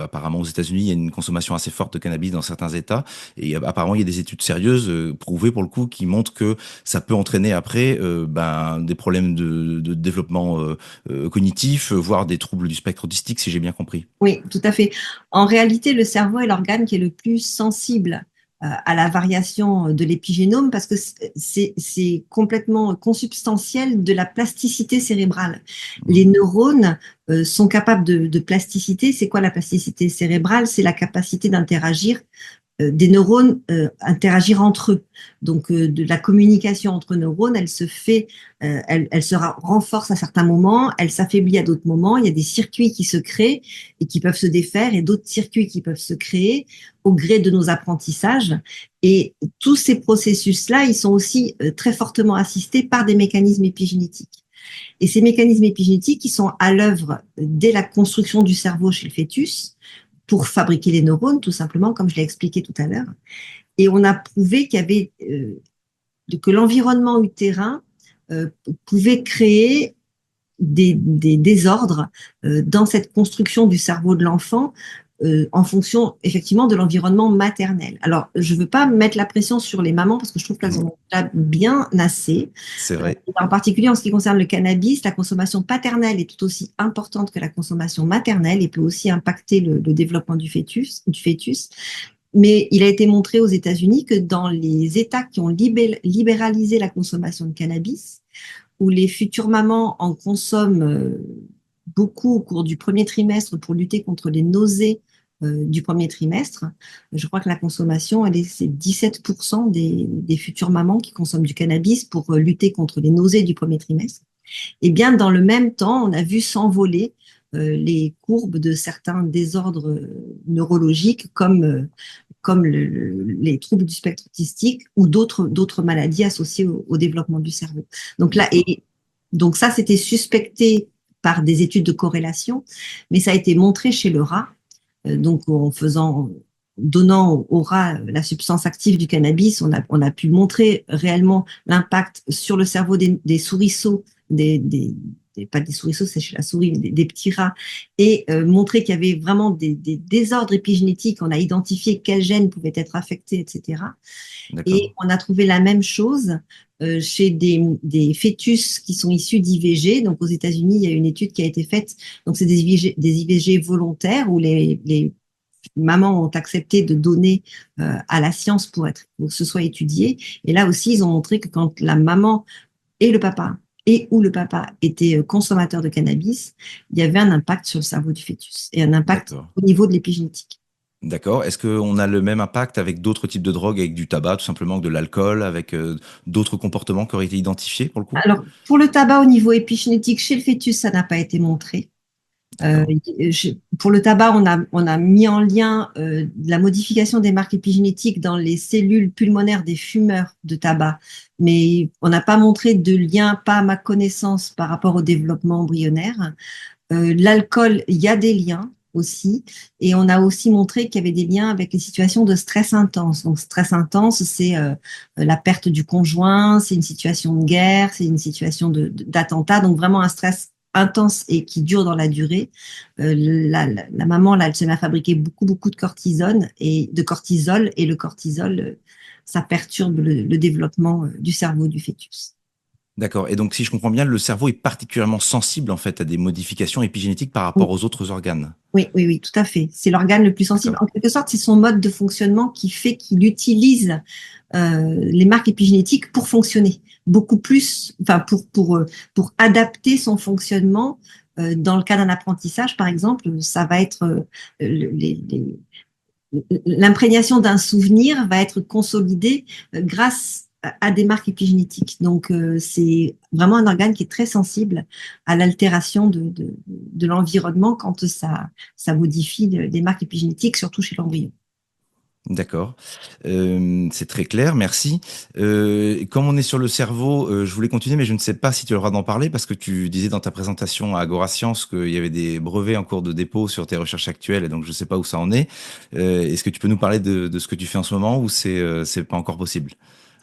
[SPEAKER 2] apparemment aux États-Unis, il y a une consommation assez forte de cannabis dans certains États. Et apparemment, il y a des études sérieuses, prouvées pour le coup, qui montrent que ça peut entraîner après des problèmes de développement cognitif, voire des troubles du spectre autistique, si j'ai bien compris.
[SPEAKER 1] Oui, tout à fait. En réalité, le cerveau est l'organe qui est le plus sensible à la variation de l'épigénome parce que c'est complètement consubstantiel de la plasticité cérébrale.
[SPEAKER 2] Mhm.
[SPEAKER 1] Les neurones sont capables de plasticité. C'est quoi la plasticité cérébrale? C'est la capacité d'interagir des neurones interagir entre eux. Donc, de la communication entre neurones, elle se fait, elle se renforce à certains moments, elle s'affaiblit à d'autres moments. Il y a des circuits qui se créent et qui peuvent se défaire, et d'autres circuits qui peuvent se créer au gré de nos apprentissages. Et tous ces processus-là, ils sont aussi très fortement assistés par des mécanismes épigénétiques. Et ces mécanismes épigénétiques, qui sont à l'œuvre dès la construction du cerveau chez le fœtus, pour fabriquer les neurones, tout simplement, comme je l'ai expliqué tout à l'heure. Et on a prouvé qu'il y avait que l'environnement utérin pouvait créer des désordres dans cette construction du cerveau de l'enfant en fonction effectivement de l'environnement maternel. Alors, je ne veux pas mettre la pression sur les mamans parce que je trouve qu'elles en ont déjà bien assez.
[SPEAKER 2] C'est vrai.
[SPEAKER 1] En particulier en ce qui concerne le cannabis, la consommation paternelle est tout aussi importante que la consommation maternelle et peut aussi impacter le développement du fœtus. Mais il a été montré aux États-Unis que dans les États qui ont libéralisé la consommation de cannabis, où les futures mamans en consomment beaucoup au cours du premier trimestre pour lutter contre les nausées du premier trimestre. Je crois que la consommation, c'est 17% des futures mamans qui consomment du cannabis pour lutter contre les nausées du premier trimestre. Et bien, dans le même temps, on a vu s'envoler les courbes de certains désordres neurologiques comme les troubles du spectre autistique ou d'autres maladies associées au développement du cerveau. Donc là,
[SPEAKER 2] D'accord.
[SPEAKER 1] donc ça, c'était suspecté par des études de corrélation, mais ça a été montré chez le rat. Donc donnant au rat la substance active du cannabis, on a pu montrer réellement l'impact sur le cerveau des souriceaux, pas des souriceaux, c'est chez la souris, des petits rats, et montrer qu'il y avait vraiment des désordres épigénétiques. On a identifié quels gènes pouvaient être affectés, etc.
[SPEAKER 2] D'accord.
[SPEAKER 1] Et on a trouvé la même chose chez des fœtus qui sont issus d'IVG. Donc aux États-Unis, il y a une étude qui a été faite. Donc c'est des IVG volontaires où les mamans ont accepté de donner à la science pour que ce soit étudié. Et là aussi, ils ont montré que quand la maman et le papa ou le papa étaient consommateurs de cannabis, il y avait un impact sur le cerveau du fœtus et un impact
[SPEAKER 2] D'accord.
[SPEAKER 1] au niveau de l'épigénétique.
[SPEAKER 2] D'accord. Est-ce qu'on a le même impact avec d'autres types de drogues, avec du tabac, tout simplement, de l'alcool, avec d'autres comportements qui auraient été identifiés pour le coup?
[SPEAKER 1] Alors, pour le tabac au niveau épigénétique, chez le fœtus, ça n'a pas été montré. Euh,
[SPEAKER 2] D'accord.
[SPEAKER 1] pour le tabac, on a mis en lien la modification des marques épigénétiques dans les cellules pulmonaires des fumeurs de tabac, mais on n'a pas montré de lien, pas à ma connaissance, par rapport au développement embryonnaire. L'alcool, il y a des liens aussi, et on a aussi montré qu'il y avait des liens avec les situations de stress intense. Donc, stress intense, c'est la perte du conjoint, c'est une situation de guerre, c'est une situation d'attentat, donc vraiment un stress intense et qui dure dans la durée. La maman, là, elle se met à fabriquer beaucoup de cortisone et de cortisol, et le cortisol, ça perturbe le développement du cerveau du fœtus.
[SPEAKER 2] D'accord. Et donc, si je comprends bien, le cerveau est particulièrement sensible en fait à des modifications épigénétiques par rapport aux autres organes.
[SPEAKER 1] Oui, tout à fait. C'est l'organe le plus sensible.
[SPEAKER 2] D'accord.
[SPEAKER 1] En quelque sorte, c'est son mode de fonctionnement qui fait qu'il utilise les marques épigénétiques pour fonctionner beaucoup plus, enfin pour adapter son fonctionnement. Dans le cas d'un apprentissage, par exemple, ça va être l'imprégnation d'un souvenir va être consolidée grâce à des marques épigénétiques. Donc, c'est vraiment un organe qui est très sensible à l'altération de l'environnement quand ça modifie des marques épigénétiques, surtout chez l'embryon.
[SPEAKER 2] D'accord. C'est très clair, merci. Comme on est sur le cerveau, je voulais continuer, mais je ne sais pas si tu auras d'en parler parce que tu disais dans ta présentation à Agora Science qu'il y avait des brevets en cours de dépôt sur tes recherches actuelles, et donc je ne sais pas où ça en est. Est-ce que tu peux nous parler de ce que tu fais en ce moment ou c'est pas encore possible?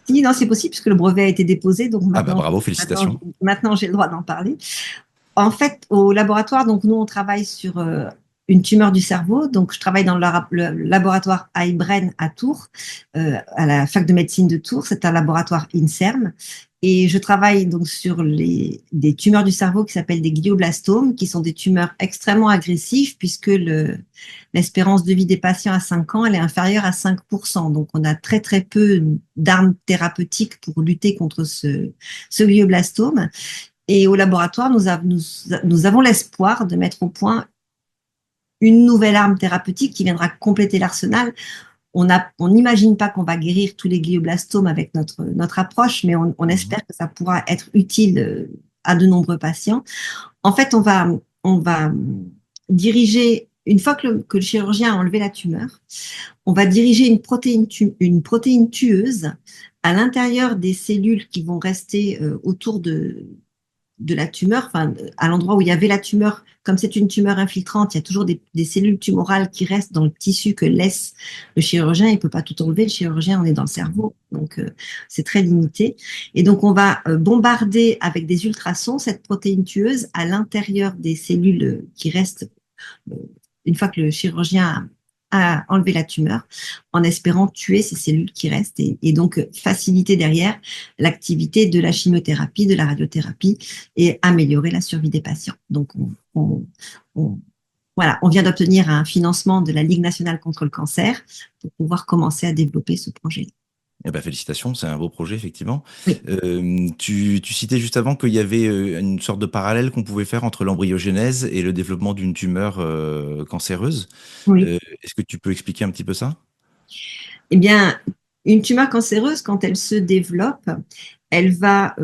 [SPEAKER 1] Si, non, c'est possible puisque le brevet a été déposé, donc
[SPEAKER 2] Ah bah
[SPEAKER 1] maintenant,
[SPEAKER 2] bravo,
[SPEAKER 1] maintenant,
[SPEAKER 2] félicitations.
[SPEAKER 1] maintenant j'ai le droit d'en parler. En fait, au laboratoire, donc nous, on travaille sur une tumeur du cerveau. Donc, je travaille dans le laboratoire iBrain à Tours, à la fac de médecine de Tours. C'est un laboratoire INSERM. Et je travaille donc sur des tumeurs du cerveau qui s'appellent des glioblastomes, qui sont des tumeurs extrêmement agressives puisque l'espérance de vie des patients à 5 ans, elle est inférieure à 5%. Donc, on a très peu d'armes thérapeutiques pour lutter contre ce glioblastome. Et au laboratoire, nous avons l'espoir de mettre au point une nouvelle arme thérapeutique qui viendra compléter l'arsenal. On n'imagine pas qu'on va guérir tous les glioblastomes avec notre approche, mais on
[SPEAKER 2] Mhm.
[SPEAKER 1] espère que ça pourra être utile à de nombreux patients. En fait, on va diriger, une fois que le chirurgien a enlevé la tumeur, on va diriger une protéine tueuse à l'intérieur des cellules qui vont rester autour de la tumeur, enfin, à l'endroit où il y avait la tumeur, comme c'est une tumeur infiltrante, il y a toujours des cellules tumorales qui restent dans le tissu que laisse le chirurgien. Il ne peut pas tout enlever. Le chirurgien, on est dans le cerveau, donc c'est très limité. Et donc, on va bombarder avec des ultrasons cette protéine tueuse à l'intérieur des cellules qui restent euh, une fois que le chirurgien a enlevé la tumeur, en espérant tuer ces cellules qui restent et donc faciliter derrière l'activité de la chimiothérapie, de la radiothérapie et améliorer la survie des patients. Donc, on- voilà, on vient d'obtenir un financement de la Ligue nationale contre le cancer pour pouvoir commencer à développer ce projet.
[SPEAKER 2] Eh ben, félicitations, c'est un beau projet, effectivement.
[SPEAKER 1] Oui,
[SPEAKER 2] Tu citais juste avant qu'il y avait une sorte de parallèle qu'on pouvait faire entre l'embryogenèse et le développement d'une tumeur cancéreuse.
[SPEAKER 1] oui.
[SPEAKER 2] Est-ce que tu peux expliquer un petit peu ça?
[SPEAKER 1] Eh bien, une tumeur cancéreuse, quand elle se développe, elle va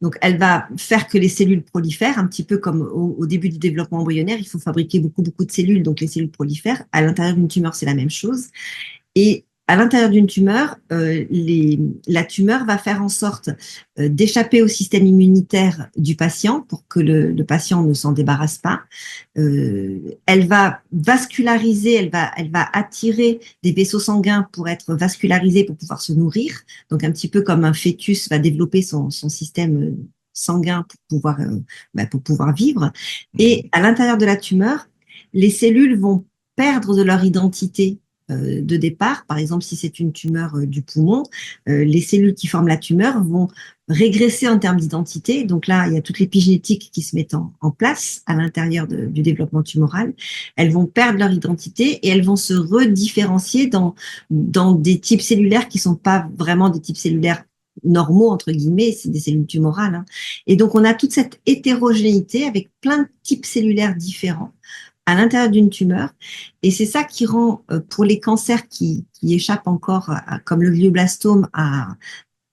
[SPEAKER 1] donc, elle va faire que les cellules prolifèrent, un petit peu comme au début du développement embryonnaire. Il faut fabriquer beaucoup de cellules, donc les cellules prolifèrent. À l'intérieur d'une tumeur, c'est la même chose. Et à l'intérieur d'une tumeur, la tumeur va faire en sorte d'échapper au système immunitaire du patient pour que le patient ne s'en débarrasse pas. Elle va vasculariser, elle va attirer des vaisseaux sanguins pour être vascularisée pour pouvoir se nourrir. Donc un petit peu comme un fœtus va développer son système sanguin pour pouvoir vivre.
[SPEAKER 2] Mhm.
[SPEAKER 1] Et à l'intérieur de la tumeur, les cellules vont perdre de leur identité de départ. Par exemple, si c'est une tumeur du poumon, les cellules qui forment la tumeur vont régresser en termes d'identité. Donc là, il y a toute l'épigénétique qui se met en place à l'intérieur du développement tumoral. Elles vont perdre leur identité et elles vont se redifférencier dans des types cellulaires qui sont pas vraiment des types cellulaires normaux, entre guillemets, c'est des cellules tumorales. Hein. Et donc, on a toute cette hétérogénéité avec plein de types cellulaires différents à l'intérieur d'une tumeur. Et c'est ça qui rend, pour les cancers qui échappent encore, comme le glioblastome,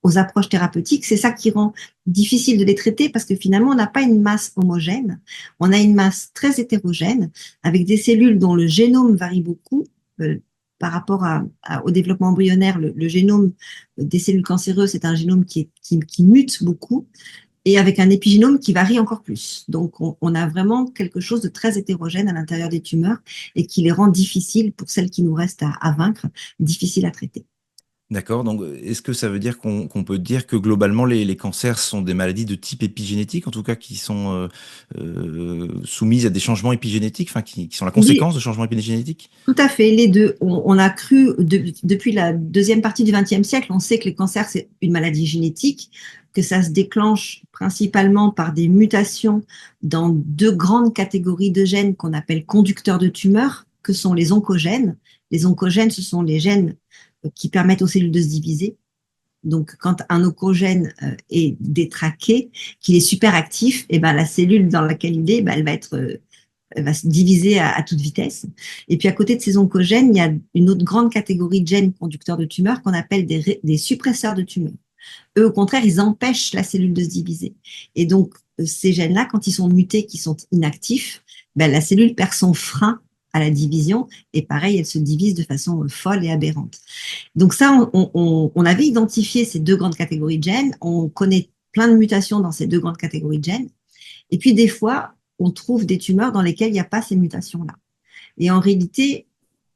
[SPEAKER 1] aux approches thérapeutiques, c'est ça qui rend difficile de les traiter parce que finalement, on n'a pas une masse homogène, on a une masse très hétérogène avec des cellules dont le génome varie beaucoup. Par rapport au développement embryonnaire, le génome des cellules cancéreuses, c'est un génome qui mute beaucoup et avec un épigénome qui varie encore plus. Donc, on a vraiment quelque chose de très hétérogène à l'intérieur des tumeurs et qui les rend difficiles, pour celles qui nous restent à vaincre, difficiles à traiter.
[SPEAKER 2] D'accord. Donc, est-ce que ça veut dire qu'on peut dire que globalement, les cancers sont des maladies de type épigénétique, en tout cas qui sont soumises à des changements épigénétiques, enfin qui sont la
[SPEAKER 1] Oui,
[SPEAKER 2] conséquence de changements épigénétiques?
[SPEAKER 1] tout à fait, les deux. On a cru, depuis la deuxième partie du XXe siècle, on sait que les cancers, c'est une maladie génétique, que ça se déclenche principalement par des mutations dans deux grandes catégories de gènes qu'on appelle conducteurs de tumeurs, que sont les oncogènes. Les oncogènes, ce sont les gènes qui permettent aux cellules de se diviser. Donc, quand un oncogène est détraqué, qu'il est super actif, et ben, la cellule dans laquelle il est, ben, elle va se diviser à toute vitesse. Et puis, à côté de ces oncogènes, il y a une autre grande catégorie de gènes conducteurs de tumeurs qu'on appelle des suppresseurs de tumeurs. Eux, au contraire, ils empêchent la cellule de se diviser. Et donc, ces gènes-là, quand ils sont mutés, qui sont inactifs, ben, la cellule perd son frein à la division et pareil, elle se divise de façon folle et aberrante. Donc ça, on avait identifié ces deux grandes catégories de gènes, on connaît plein de mutations dans ces deux grandes catégories de gènes, et puis des fois, on trouve des tumeurs dans lesquelles il n'y a pas ces mutations-là. Et en réalité,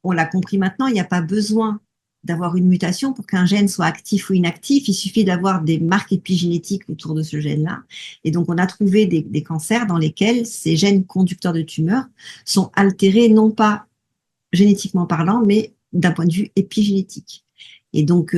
[SPEAKER 1] on l'a compris maintenant, il n'y a pas besoin d'avoir une mutation pour qu'un gène soit actif ou inactif. Il suffit d'avoir des marques épigénétiques autour de ce gène-là. Et donc, on a trouvé des cancers dans lesquels ces gènes conducteurs de tumeurs sont altérés, non pas génétiquement parlant, mais d'un point de vue épigénétique. Et donc,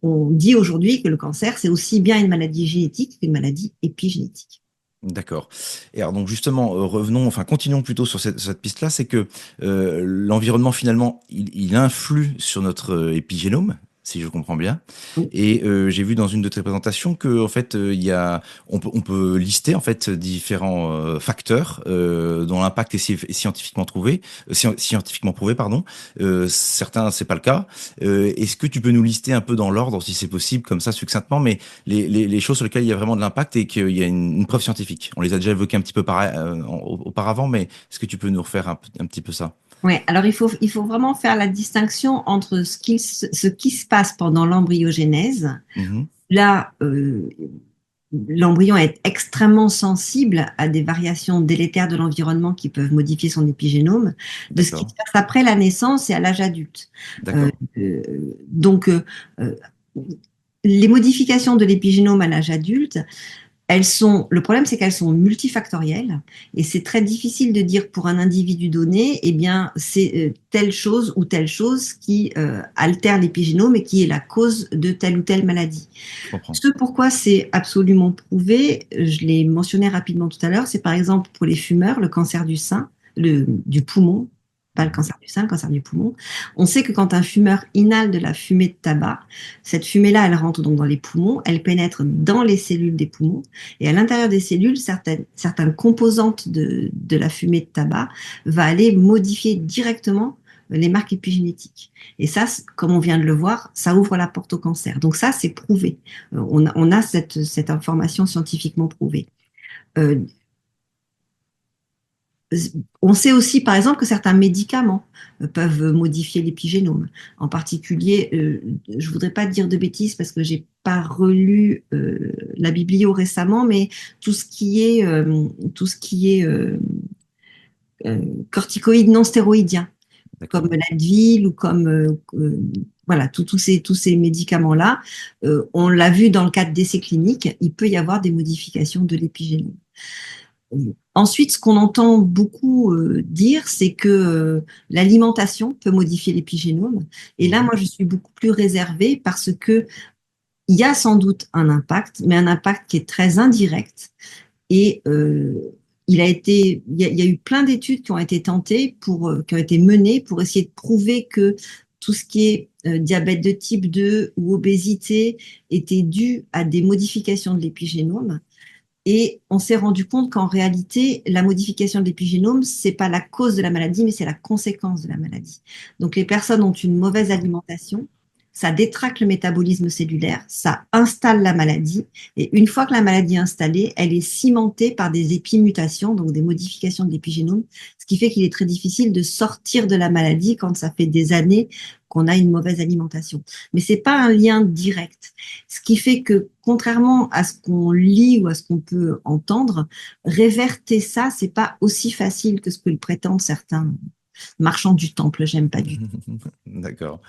[SPEAKER 1] on dit aujourd'hui que le cancer, c'est aussi bien une maladie génétique qu'une maladie épigénétique.
[SPEAKER 2] D'accord. Et alors donc justement, revenons, enfin continuons plutôt sur cette piste-là, c'est que l'environnement finalement, il influe sur notre épigénome, si je comprends bien.
[SPEAKER 1] Oui.
[SPEAKER 2] Et j'ai vu dans une de tes présentations que en fait, on peut lister en fait différents facteurs dont l'impact est scientifiquement scientifiquement prouvé, pardon. Certains, c'est pas le cas. Est-ce que tu peux nous lister un peu dans l'ordre, si c'est possible, comme ça succinctement, mais les choses sur lesquelles il y a vraiment de l'impact et qu'il y a une preuve scientifique. On les a déjà évoqués un petit peu auparavant, mais est-ce que tu peux nous refaire un petit peu ça?
[SPEAKER 1] Ouais, alors il faut vraiment faire la distinction entre ce qui se passe pendant l'embryogénèse.
[SPEAKER 2] Mhm.
[SPEAKER 1] Là, l'embryon est extrêmement sensible à des variations délétères de l'environnement qui peuvent modifier son épigénome, de ce qui se
[SPEAKER 2] D'accord,
[SPEAKER 1] passe après la naissance et à l'âge adulte. Euh,
[SPEAKER 2] d'accord.
[SPEAKER 1] donc, euh, les modifications de l'épigénome à l'âge adulte, le problème, c'est qu'elles sont multifactorielles et c'est très difficile de dire pour un individu donné, eh bien, c'est telle chose ou telle chose qui altère l'épigénome et qui est la cause de telle ou telle maladie.
[SPEAKER 2] Je comprends.
[SPEAKER 1] Ce pourquoi c'est absolument prouvé, je l'ai mentionné rapidement tout à l'heure, c'est par exemple pour les fumeurs, le cancer du sein, du poumon, pas le
[SPEAKER 2] Mhm.
[SPEAKER 1] cancer du sein, le cancer du poumon. On sait que quand un fumeur inhale de la fumée de tabac, cette fumée-là, elle rentre donc dans les poumons, elle pénètre dans les cellules des poumons, et à l'intérieur des cellules, certaines composantes de la fumée de tabac va aller modifier directement les marques épigénétiques. Et ça, comme on vient de le voir, ça ouvre la porte au cancer. Donc ça, c'est prouvé. On a cette information scientifiquement prouvée. Euh, on sait aussi, par exemple, que certains médicaments peuvent modifier l'épigénome. En particulier, je voudrais pas dire de bêtises parce que j'ai pas relu la biblio récemment, mais tout ce qui est corticoïdes non stéroïdiens, comme
[SPEAKER 2] D'accord.
[SPEAKER 1] l'Advil ou comme voilà, tous ces médicaments-là, on l'a vu dans le cadre d'essais cliniques, il peut y avoir des modifications de l'épigénome. Ensuite, ce qu'on entend beaucoup dire, c'est que l'alimentation peut modifier l'épigénome. Et là,
[SPEAKER 2] Mhm.
[SPEAKER 1] moi, je suis beaucoup plus réservée parce que il y a sans doute un impact, mais un impact qui est très indirect. Et il y a eu plein d'études qui ont été tentées qui ont été menées pour essayer de prouver que tout ce qui est diabète de type 2 ou obésité était dû à des modifications de l'épigénome. Et on s'est rendu compte qu'en réalité, la modification de l'épigénome, c'est pas la cause de la maladie, mais c'est la conséquence de la maladie. Donc, les personnes ont une mauvaise alimentation, ça détraque le métabolisme cellulaire, ça installe la maladie, et une fois que la maladie est installée, elle est cimentée par des épimutations, donc des modifications de l'épigénome, ce qui fait qu'il est très difficile de sortir de la maladie quand ça fait des années qu'on a une mauvaise alimentation. Mais c'est pas un lien direct. Ce qui fait que, contrairement à ce qu'on lit ou à ce qu'on peut entendre, réverter ça, c'est pas aussi facile que ce que le prétendent certains marchands du temple. J'aime pas du tout.
[SPEAKER 2] D'accord.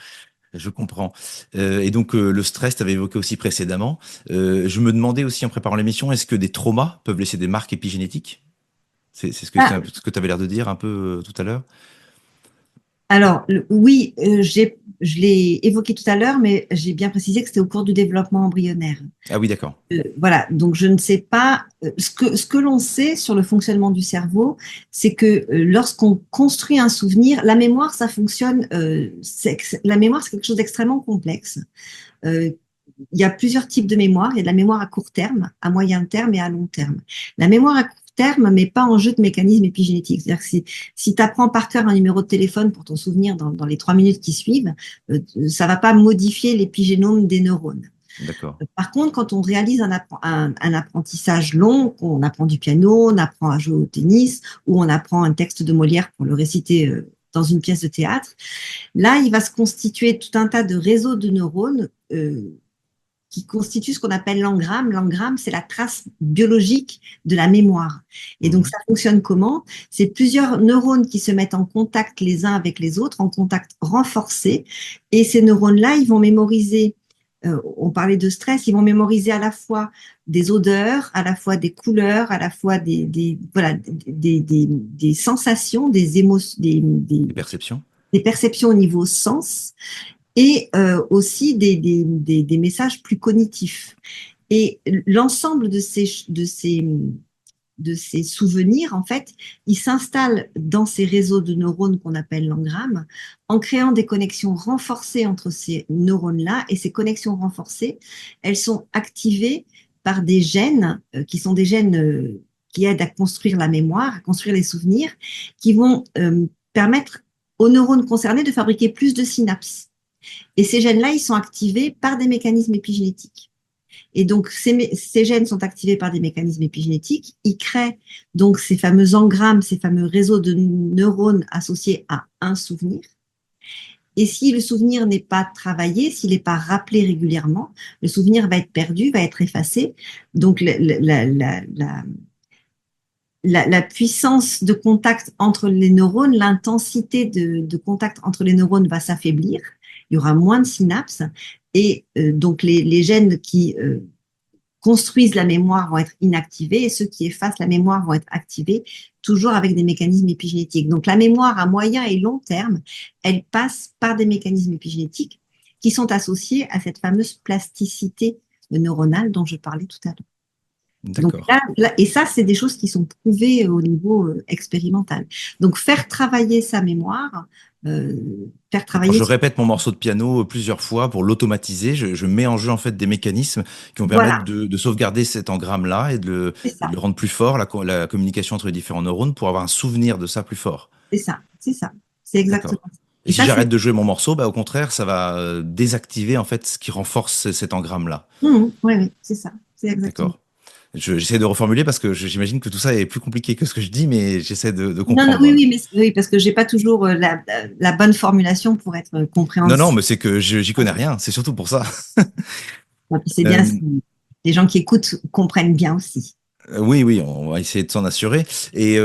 [SPEAKER 2] Je comprends. Et donc, le stress, tu avais évoqué aussi précédemment. Je me demandais aussi en préparant l'émission, est-ce que des traumas peuvent laisser des marques épigénétiques? C'est ce que
[SPEAKER 1] Ah,
[SPEAKER 2] tu avais l'air de dire un peu tout à l'heure.
[SPEAKER 1] alors, oui, je l'ai évoqué tout à l'heure, mais j'ai bien précisé que c'était au cours du développement embryonnaire.
[SPEAKER 2] Ah oui, d'accord.
[SPEAKER 1] Voilà, donc je ne sais pas. Ce que l'on sait sur le fonctionnement du cerveau, c'est que lorsqu'on construit un souvenir, la mémoire, ça fonctionne. La mémoire, c'est quelque chose d'extrêmement complexe. Euh, il y a plusieurs types de mémoire. Il y a de la mémoire à court terme, à moyen terme et à long terme. La mémoire à court terme ne met pas en jeu de mécanismes épigénétiques. C'est-à-dire que si tu apprends par cœur un numéro de téléphone pour ton souvenir dans les 3 minutes qui suivent, ça ne va pas modifier l'épigénome des neurones.
[SPEAKER 2] D'accord.
[SPEAKER 1] Par contre, quand on réalise un apprentissage long, on apprend du piano, on apprend à jouer au tennis, ou on apprend un texte de Molière pour le réciter dans une pièce de théâtre, là, il va se constituer tout un tas de réseaux de neurones qui constituent ce qu'on appelle l'engramme. L'engramme, c'est la trace biologique de la mémoire. Et donc,
[SPEAKER 2] Mhm.
[SPEAKER 1] ça fonctionne comment? C'est plusieurs neurones qui se mettent en contact les uns avec les autres, en contact renforcé. Et ces neurones-là, ils vont mémoriser, on parlait de stress, ils vont mémoriser à la fois des odeurs, à la fois des couleurs, à la fois voilà, des sensations, des émotions,
[SPEAKER 2] Les perceptions?
[SPEAKER 1] des perceptions au niveau sens et aussi des messages plus cognitifs. Et l'ensemble de ces souvenirs, en fait, ils s'installent dans ces réseaux de neurones qu'on appelle l'engramme, en créant des connexions renforcées entre ces neurones-là. Et ces connexions renforcées, elles sont activées par des gènes qui sont des gènes qui aident à construire la mémoire, à construire les souvenirs, qui vont permettre aux neurones concernés de fabriquer plus de synapses. Et ces gènes-là, ils sont activés par des mécanismes épigénétiques. Et donc, ces gènes sont activés par des mécanismes épigénétiques. Ils créent donc ces fameux engrammes, ces fameux réseaux de neurones associés à un souvenir. Et si le souvenir n'est pas travaillé, s'il n'est pas rappelé régulièrement, le souvenir va être perdu, va être effacé. Donc, la puissance de contact entre les neurones, l'intensité de contact entre les neurones va s'affaiblir. Il y aura moins de synapses. Et donc, les gènes qui construisent la mémoire vont être inactivés et ceux qui effacent la mémoire vont être activés, toujours avec des mécanismes épigénétiques. Donc, la mémoire à moyen et long terme, elle passe par des mécanismes épigénétiques qui sont associés à cette fameuse plasticité neuronale dont je parlais tout à l'heure. Donc
[SPEAKER 2] D'accord.
[SPEAKER 1] et ça, c'est des choses qui sont prouvées au niveau expérimental. Donc, faire travailler sa mémoire, euh, faire
[SPEAKER 2] Quand
[SPEAKER 1] travailler,
[SPEAKER 2] je répète mon morceau de piano plusieurs fois pour l'automatiser, je mets en jeu en fait des mécanismes qui vont permettre
[SPEAKER 1] voilà,
[SPEAKER 2] de sauvegarder cet engramme-là
[SPEAKER 1] c'est
[SPEAKER 2] et de
[SPEAKER 1] ça,
[SPEAKER 2] le rendre plus fort, la communication entre les différents neurones pour avoir un souvenir de ça plus fort.
[SPEAKER 1] c'est ça, c'est ça, c'est exactement
[SPEAKER 2] D'accord.
[SPEAKER 1] ça.
[SPEAKER 2] Et
[SPEAKER 1] Et
[SPEAKER 2] si
[SPEAKER 1] ça, c'est
[SPEAKER 2] j'arrête de jouer mon morceau, bah, au contraire, ça va désactiver en fait ce qui renforce cet engramme-là.
[SPEAKER 1] oui, oui, c'est ça, c'est exactement.
[SPEAKER 2] D'accord. J'essaie de reformuler parce que j'imagine que tout ça est plus compliqué que ce que je dis, mais j'essaie de
[SPEAKER 1] Non, non,
[SPEAKER 2] comprendre.
[SPEAKER 1] oui,
[SPEAKER 2] Voilà.
[SPEAKER 1] oui, mais oui, parce que j'ai pas toujours la bonne formulation pour être
[SPEAKER 2] Non, non,
[SPEAKER 1] compréhensible.
[SPEAKER 2] mais c'est que j'y connais rien. C'est surtout pour ça.
[SPEAKER 1] Et puis c'est bien
[SPEAKER 2] Euh,
[SPEAKER 1] si les gens qui écoutent comprennent bien aussi.
[SPEAKER 2] Oui, oui, on va essayer de s'en assurer. Et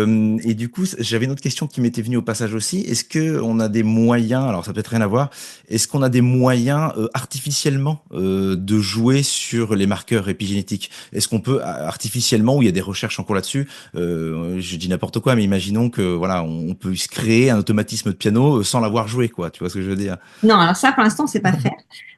[SPEAKER 2] du coup, j'avais une autre question qui m'était venue au passage aussi. Est-ce que on a des moyens, alors ça peut être rien à voir, est-ce qu'on a des moyens artificiellement de jouer sur les marqueurs épigénétiques? Est-ce qu'on peut artificiellement, où il y a des recherches en cours là-dessus, je dis n'importe quoi, mais imaginons que voilà, on peut se créer un automatisme de piano sans l'avoir joué, quoi. Tu vois ce que je veux dire?
[SPEAKER 1] Non, alors ça, pour l'instant, c'est pas fait.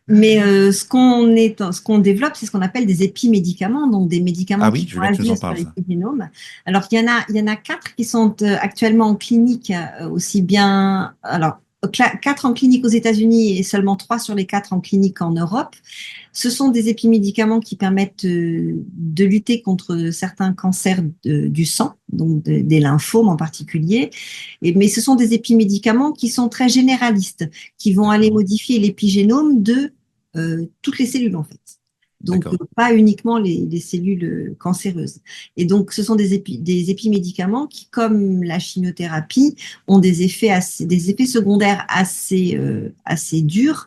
[SPEAKER 1] Mais ce qu'on développe, c'est ce qu'on appelle des épimédicaments, donc des
[SPEAKER 2] Ah
[SPEAKER 1] médicaments
[SPEAKER 2] oui,
[SPEAKER 1] qui
[SPEAKER 2] je
[SPEAKER 1] vont
[SPEAKER 2] veux bien que tu nous en
[SPEAKER 1] agir sur
[SPEAKER 2] parles, ça.
[SPEAKER 1] l'épigénome. Alors, il y en a 4 qui sont actuellement en clinique, aussi bien. Alors, 4 en clinique aux États-Unis et seulement 3 sur les 4 en clinique en Europe. Ce sont des épimédicaments qui permettent de lutter contre certains cancers du sang, donc des lymphomes en particulier. Mais ce sont des épimédicaments qui sont très généralistes, qui vont aller modifier l'épigénome de toutes les cellules en fait. Donc, pas uniquement les cellules cancéreuses. Et donc, ce sont des épimédicaments qui, comme la chimiothérapie, ont des effets secondaires assez durs.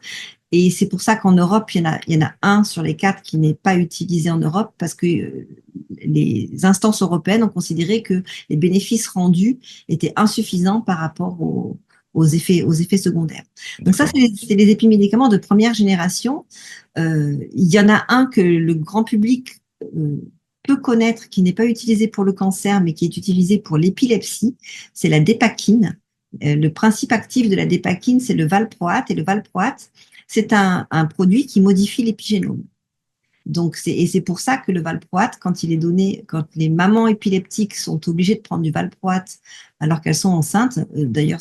[SPEAKER 1] Et c'est pour ça qu'en Europe, il y en a 1 sur les 4 qui n'est pas utilisé en Europe parce que les instances européennes ont considéré que les bénéfices rendus étaient insuffisants par rapport aux effets secondaires. Donc ça, c'est les épimédicaments de première génération. Il y en a un que le grand public peut connaître, qui n'est pas utilisé pour le cancer, mais qui est utilisé pour l'épilepsie, c'est la dépakine. Le principe actif de la dépakine, c'est le valproate, et le valproate, c'est un produit qui modifie l'épigénome. Donc, c'est pour ça que le valproate, quand il est donné, quand les mamans épileptiques sont obligées de prendre du valproate alors qu'elles sont enceintes, d'ailleurs,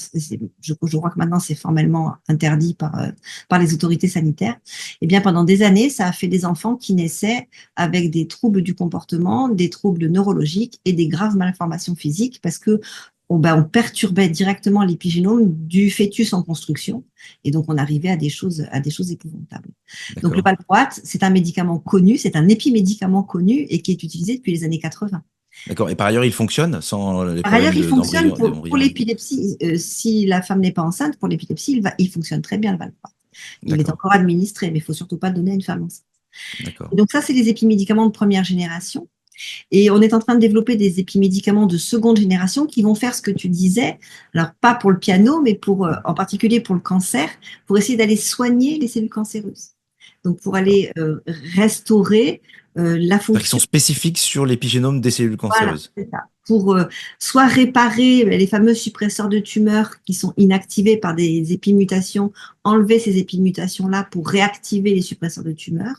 [SPEAKER 1] je crois que maintenant c'est formellement interdit par les autorités sanitaires, eh bien, pendant des années, ça a fait des enfants qui naissaient avec des troubles du comportement, des troubles neurologiques et des graves malformations physiques parce que on perturbait directement l'épigénome du fœtus en construction et donc on arrivait à des choses épouvantables. Donc le valproate, c'est un médicament connu, c'est un épimédicament connu et qui est utilisé depuis les années 80.
[SPEAKER 2] D'accord. Et par ailleurs, il fonctionne sans les
[SPEAKER 1] Par ailleurs,
[SPEAKER 2] problèmes
[SPEAKER 1] il fonctionne pour
[SPEAKER 2] d'embryon.
[SPEAKER 1] l'épilepsie. Si la femme n'est pas enceinte, pour l'épilepsie, il fonctionne très bien le valproate. Il est encore administré, mais il ne faut surtout pas le donner à une femme enceinte. Donc ça, c'est les épimédicaments de première génération. Et on est en train de développer des épimédicaments de seconde génération qui vont faire ce que tu disais, alors pas pour le piano, mais en particulier pour le cancer, pour essayer d'aller soigner les cellules cancéreuses. Donc pour aller restaurer la fonction.
[SPEAKER 2] Qui sont spécifiques sur l'épigénome des cellules cancéreuses.
[SPEAKER 1] Voilà, c'est ça. Pour soit réparer les fameux suppresseurs de tumeurs qui sont inactivés par des épimutations, enlever ces épimutations-là pour réactiver les suppresseurs de tumeurs,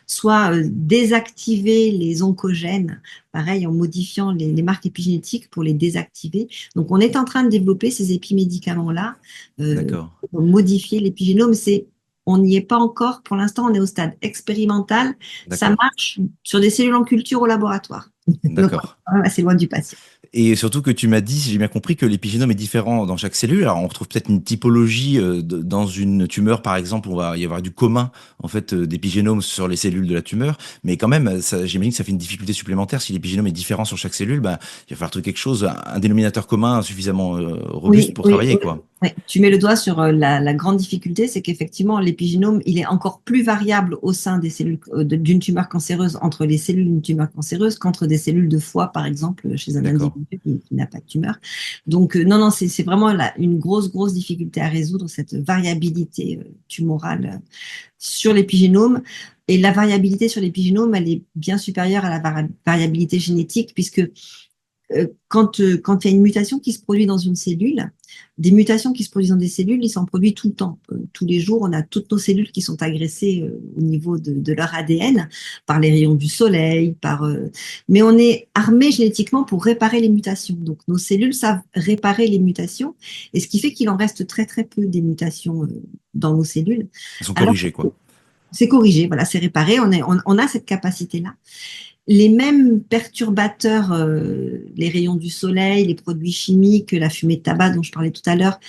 [SPEAKER 1] soit désactiver les oncogènes, pareil, en modifiant les marques épigénétiques pour les désactiver. Donc, on est en train de développer ces épimédicaments-là pour modifier l'épigénome. On n'y est pas encore. Pour l'instant, on est au stade expérimental. Ça marche sur des cellules en culture au laboratoire.
[SPEAKER 2] D'accord.
[SPEAKER 1] C'est loin du patient.
[SPEAKER 2] Et surtout que tu m'as dit, si j'ai bien compris, que l'épigénome est différent dans chaque cellule. Alors, on retrouve peut-être une typologie dans une tumeur, par exemple, on va y avoir du commun en fait d'épigénome sur les cellules de la tumeur, mais quand même, j'imagine que ça fait une difficulté supplémentaire. Si l'épigénome est différent sur chaque cellule, il va falloir trouver quelque chose, un dénominateur commun suffisamment robuste pour travailler, quoi.
[SPEAKER 1] Oui, tu mets le doigt sur la grande difficulté, c'est qu'effectivement, l'épigénome, il est encore plus variable au sein des cellules d'une tumeur cancéreuse, entre les cellules d'une tumeur cancéreuse qu'entre des cellules de foie, par exemple, chez un individu qui n'a pas de tumeur. Donc, non, c'est vraiment une grosse difficulté à résoudre, cette variabilité tumorale sur l'épigénome. Et la variabilité sur l'épigénome, elle est bien supérieure à la variabilité génétique, puisque quand il y a une mutation qui se produit dans une cellule, des mutations qui se produisent dans des cellules, ils s'en produisent tout le temps. Tous les jours, on a toutes nos cellules qui sont agressées au niveau de leur ADN par les rayons du soleil, mais on est armé génétiquement pour réparer les mutations. Donc, nos cellules savent réparer les mutations, et ce qui fait qu'il en reste très peu des mutations dans nos cellules.
[SPEAKER 2] Elles sont corrigées, quoi.
[SPEAKER 1] C'est corrigé, voilà, c'est réparé. On a cette capacité-là. Les mêmes perturbateurs, les rayons du soleil, les produits chimiques, la fumée de tabac dont je parlais tout à l'heure,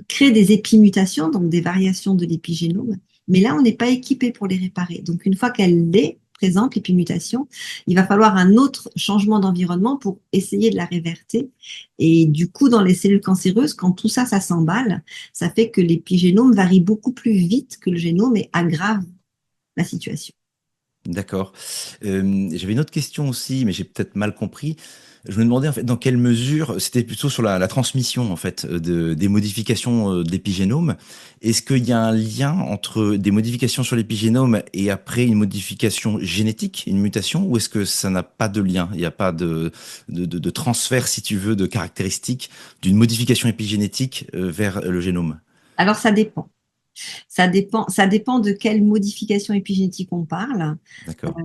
[SPEAKER 1] créent des épimutations, donc des variations de l'épigénome. Mais là, on n'est pas équipé pour les réparer. Donc, une fois qu'elle est présente, l'épimutation, il va falloir un autre changement d'environnement pour essayer de la réverter. Et du coup, dans les cellules cancéreuses, quand tout ça s'emballe, ça fait que l'épigénome varie beaucoup plus vite que le génome et aggrave la situation.
[SPEAKER 2] D'accord. J'avais une autre question aussi, mais j'ai peut-être mal compris. Je me demandais en fait dans quelle mesure, c'était plutôt sur la transmission en fait des modifications de l'épigénome. Est-ce qu'il y a un lien entre des modifications sur l'épigénome et après une modification génétique, une mutation, ou est-ce que ça n'a pas de lien? Il n'y a pas de transfert, si tu veux, de caractéristiques d'une modification épigénétique vers le génome?
[SPEAKER 1] Alors, ça dépend. Ça dépend de quelle modification épigénétique on parle.
[SPEAKER 2] D'accord.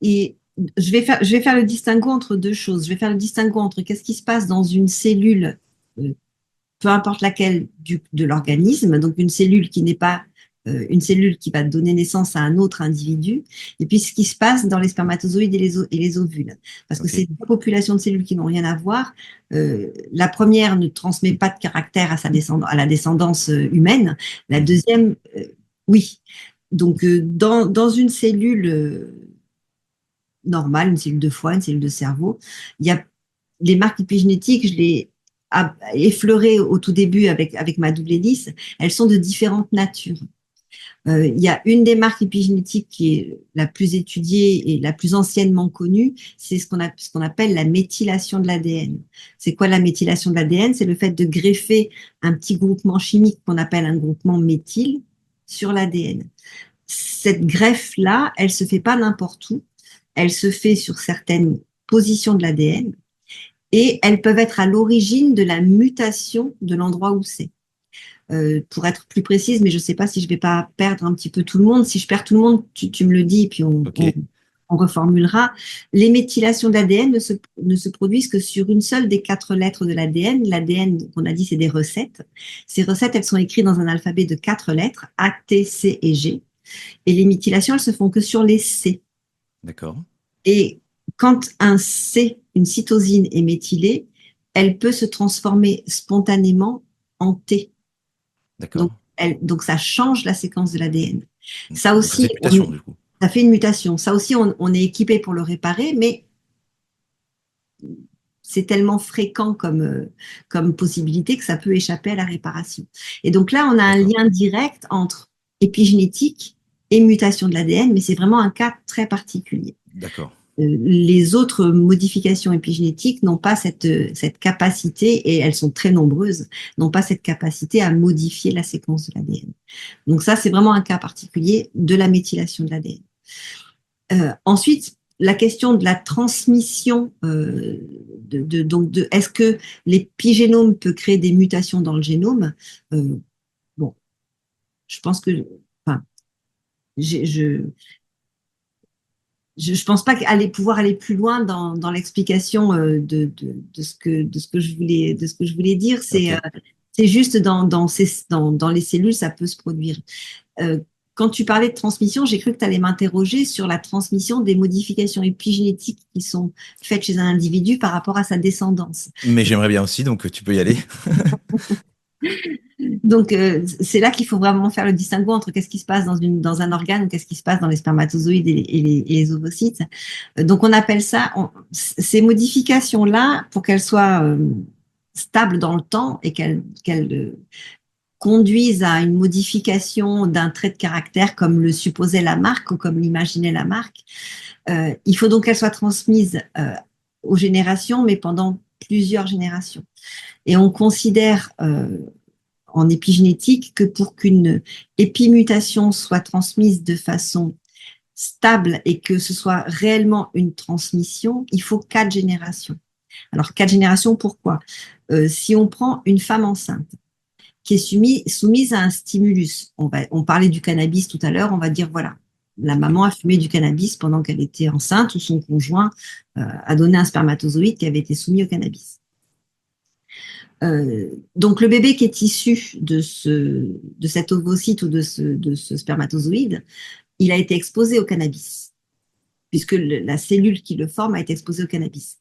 [SPEAKER 1] Et je vais faire le distinguo entre deux choses. Je vais faire le distinguo entre qu'est-ce qui se passe dans une cellule peu importe laquelle de l'organisme, donc une cellule qui n'est pas une cellule qui va donner naissance à un autre individu, et puis ce qui se passe dans les spermatozoïdes et les ovules. Parce que c'est deux populations de cellules qui n'ont rien à voir. La première ne transmet pas de caractère à la descendance humaine. La deuxième, oui. Donc, dans une cellule normale, une cellule de foie, une cellule de cerveau, il y a les marques épigénétiques, je les effleurées au tout début avec ma double hélice, elles sont de différentes natures. Il y a une des marques épigénétiques qui est la plus étudiée et la plus anciennement connue, c'est ce qu'on appelle la méthylation de l'ADN. C'est quoi la méthylation de l'ADN? C'est le fait de greffer un petit groupement chimique qu'on appelle un groupement méthyle sur l'ADN. Cette greffe-là, elle se fait pas n'importe où, elle se fait sur certaines positions de l'ADN et elles peuvent être à l'origine de la mutation de l'endroit où c'est. Pour être plus précise, mais je ne sais pas si je ne vais pas perdre un petit peu tout le monde. Si je perds tout le monde, tu me le dis, et puis on reformulera. Les méthylations de l'ADN ne se produisent que sur une seule des 4 lettres de l'ADN. L'ADN, on a dit, c'est des recettes. Ces recettes, elles sont écrites dans un alphabet de 4 lettres, A, T, C et G. Et les méthylations, elles se font que sur les C.
[SPEAKER 2] D'accord.
[SPEAKER 1] Et quand un C, une cytosine est méthylée, elle peut se transformer spontanément en T.
[SPEAKER 2] D'accord.
[SPEAKER 1] Donc, ça change la séquence de l'ADN. Ça aussi, ça fait une mutation. Ça aussi, on est équipé pour le réparer, mais c'est tellement fréquent comme possibilité que ça peut échapper à la réparation. Et donc là, on a un lien direct entre épigénétique et mutation de l'ADN, mais c'est vraiment un cas très particulier.
[SPEAKER 2] D'accord.
[SPEAKER 1] Les autres modifications épigénétiques n'ont pas cette capacité, et elles sont très nombreuses, n'ont pas cette capacité à modifier la séquence de l'ADN. Donc ça, c'est vraiment un cas particulier de la méthylation de l'ADN. Ensuite, la question de la transmission, est-ce que l'épigénome peut créer des mutations dans le génome? Bon, je pense que, enfin, je pense pas pouvoir aller plus loin dans l'explication de ce que je voulais dire. C'est juste dans les cellules, ça peut se produire. Quand tu parlais de transmission, j'ai cru que tu allais m'interroger sur la transmission des modifications épigénétiques qui sont faites chez un individu par rapport à sa descendance.
[SPEAKER 2] Mais j'aimerais bien aussi, donc tu peux y aller.
[SPEAKER 1] Donc, c'est là qu'il faut vraiment faire le distinguo entre qu'est-ce qui se passe dans un organe ou qu'est-ce qui se passe dans les spermatozoïdes et les ovocytes. Donc, on appelle ça, ces modifications-là, pour qu'elles soient stables dans le temps et qu'elles conduisent à une modification d'un trait de caractère comme le supposait la marque ou comme l'imaginait la marque, il faut donc qu'elles soient transmises aux générations, mais pendant plusieurs générations. Et on considère en épigénétique que pour qu'une épimutation soit transmise de façon stable et que ce soit réellement une transmission, il faut 4 générations. Alors 4 générations, pourquoi? Si on prend une femme enceinte qui est soumise à un stimulus, on parlait du cannabis tout à l'heure, on va dire voilà, la maman a fumé du cannabis pendant qu'elle était enceinte ou son conjoint a donné un spermatozoïde qui avait été soumis au cannabis. Donc le bébé qui est issu de cet ovocyte ou de ce spermatozoïde, il a été exposé au cannabis, puisque la cellule qui le forme a été exposée au cannabis.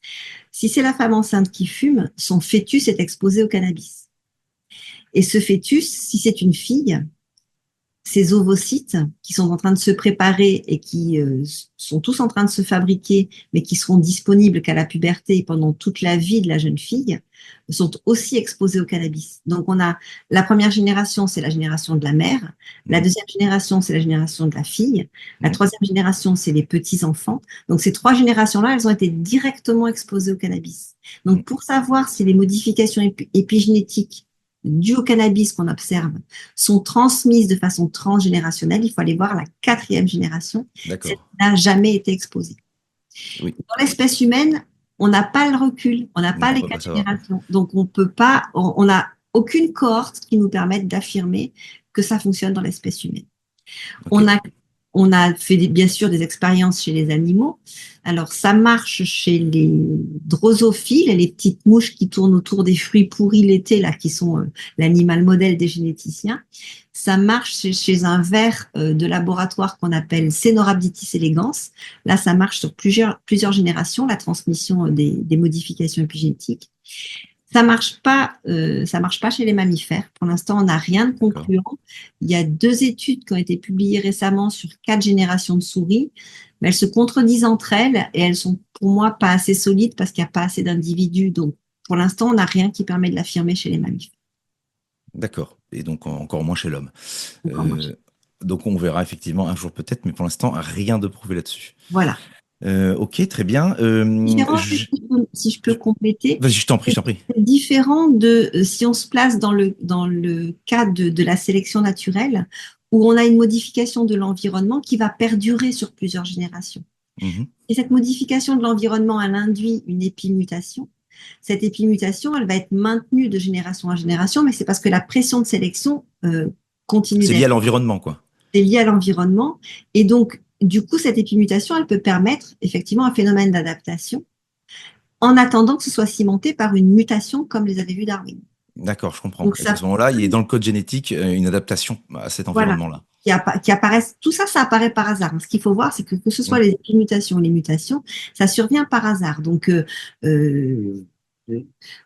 [SPEAKER 1] Si c'est la femme enceinte qui fume, son fœtus est exposé au cannabis. Et ce fœtus, si c'est une fille, ces ovocytes qui sont en train de se préparer et qui sont tous en train de se fabriquer, mais qui seront disponibles qu'à la puberté et pendant toute la vie de la jeune fille, sont aussi exposés au cannabis. Donc, on a la première génération, c'est la génération de la mère. La deuxième génération, c'est la génération de la fille. La troisième génération, c'est les petits-enfants. Donc, ces 3 générations-là, elles ont été directement exposées au cannabis. Donc, pour savoir si les modifications épigénétiques dues au cannabis qu'on observe sont transmises de façon transgénérationnelle, il faut aller voir la 4e génération. Celle n'a jamais été exposée. Oui. Dans l'espèce humaine, on n'a pas le recul, on n'a pas les 4 générations. Donc, on peut pas, on n'a aucune cohorte qui nous permette d'affirmer que ça fonctionne dans l'espèce humaine. On a fait bien sûr des expériences chez les animaux. Alors, ça marche chez les drosophiles, les petites mouches qui tournent autour des fruits pourris l'été, là, qui sont l'animal modèle des généticiens. Ça marche chez un ver de laboratoire qu'on appelle Caenorhabditis elegans. Là, ça marche sur plusieurs générations, la transmission des modifications épigénétiques. Ça marche pas chez les mammifères. Pour l'instant, on n'a rien de concluant. Il y a 2 études qui ont été publiées récemment sur 4 générations de souris, mais elles se contredisent entre elles et elles sont pour moi pas assez solides parce qu'il n'y a pas assez d'individus. Donc, pour l'instant, on n'a rien qui permet de l'affirmer chez les mammifères.
[SPEAKER 2] D'accord. Et donc encore moins chez l'homme.
[SPEAKER 1] Encore moins.
[SPEAKER 2] Donc on verra effectivement un jour peut-être, mais pour l'instant, rien de prouvé là-dessus.
[SPEAKER 1] Voilà.
[SPEAKER 2] Ok, très bien.
[SPEAKER 1] Différent, si je peux compléter,
[SPEAKER 2] Vas-y, je t'en prie, je t'en prie.
[SPEAKER 1] c'est différent de si on se place dans le cas de la sélection naturelle, où on a une modification de l'environnement qui va perdurer sur plusieurs générations.
[SPEAKER 2] Mhm.
[SPEAKER 1] Et cette modification de l'environnement, elle induit une épimutation. Cette épimutation, elle va être maintenue de génération en génération, mais c'est parce que la pression de sélection continue
[SPEAKER 2] C'est lié à
[SPEAKER 1] d'être.
[SPEAKER 2] l'environnement, quoi.
[SPEAKER 1] C'est lié à l'environnement. Et donc, du coup, cette épimutation, elle peut permettre effectivement un phénomène d'adaptation en attendant que ce soit cimenté par une mutation comme les avait vu Darwin.
[SPEAKER 2] D'accord, je comprends.
[SPEAKER 1] Donc
[SPEAKER 2] Et qu'à
[SPEAKER 1] ça,
[SPEAKER 2] ce moment-là, il y a dans le code génétique une adaptation à cet
[SPEAKER 1] voilà,
[SPEAKER 2] environnement-là.
[SPEAKER 1] qui apparaissent, tout ça, ça apparaît par hasard. Ce qu'il faut voir, c'est que ce soit
[SPEAKER 2] Mm.
[SPEAKER 1] les épimutations ou les mutations, ça survient par hasard. Donc, euh,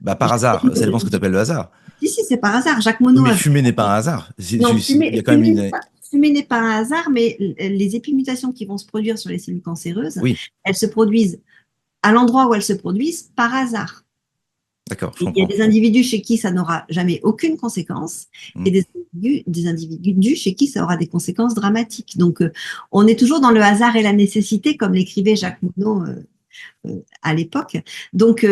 [SPEAKER 2] Bah, par hasard, ça dépend ce que tu appelles le hasard.
[SPEAKER 1] si, c'est par hasard. Jacques
[SPEAKER 2] Oui,
[SPEAKER 1] Monod
[SPEAKER 2] mais
[SPEAKER 1] avait.
[SPEAKER 2] fumer n'est pas un hasard.
[SPEAKER 1] Non,
[SPEAKER 2] Il y a quand même une.
[SPEAKER 1] fumer n'est pas un hasard, mais les épimutations qui vont se produire sur les cellules cancéreuses,
[SPEAKER 2] Oui,
[SPEAKER 1] elles se produisent à l'endroit où elles se produisent par hasard.
[SPEAKER 2] d'accord, je
[SPEAKER 1] Il y a
[SPEAKER 2] comprends.
[SPEAKER 1] des individus chez qui ça n'aura jamais aucune conséquence
[SPEAKER 2] Mm.
[SPEAKER 1] et des individus chez qui ça aura des conséquences dramatiques. Donc, on est toujours dans le hasard et la nécessité, comme l'écrivait Jacques Monod à l'époque. Donc,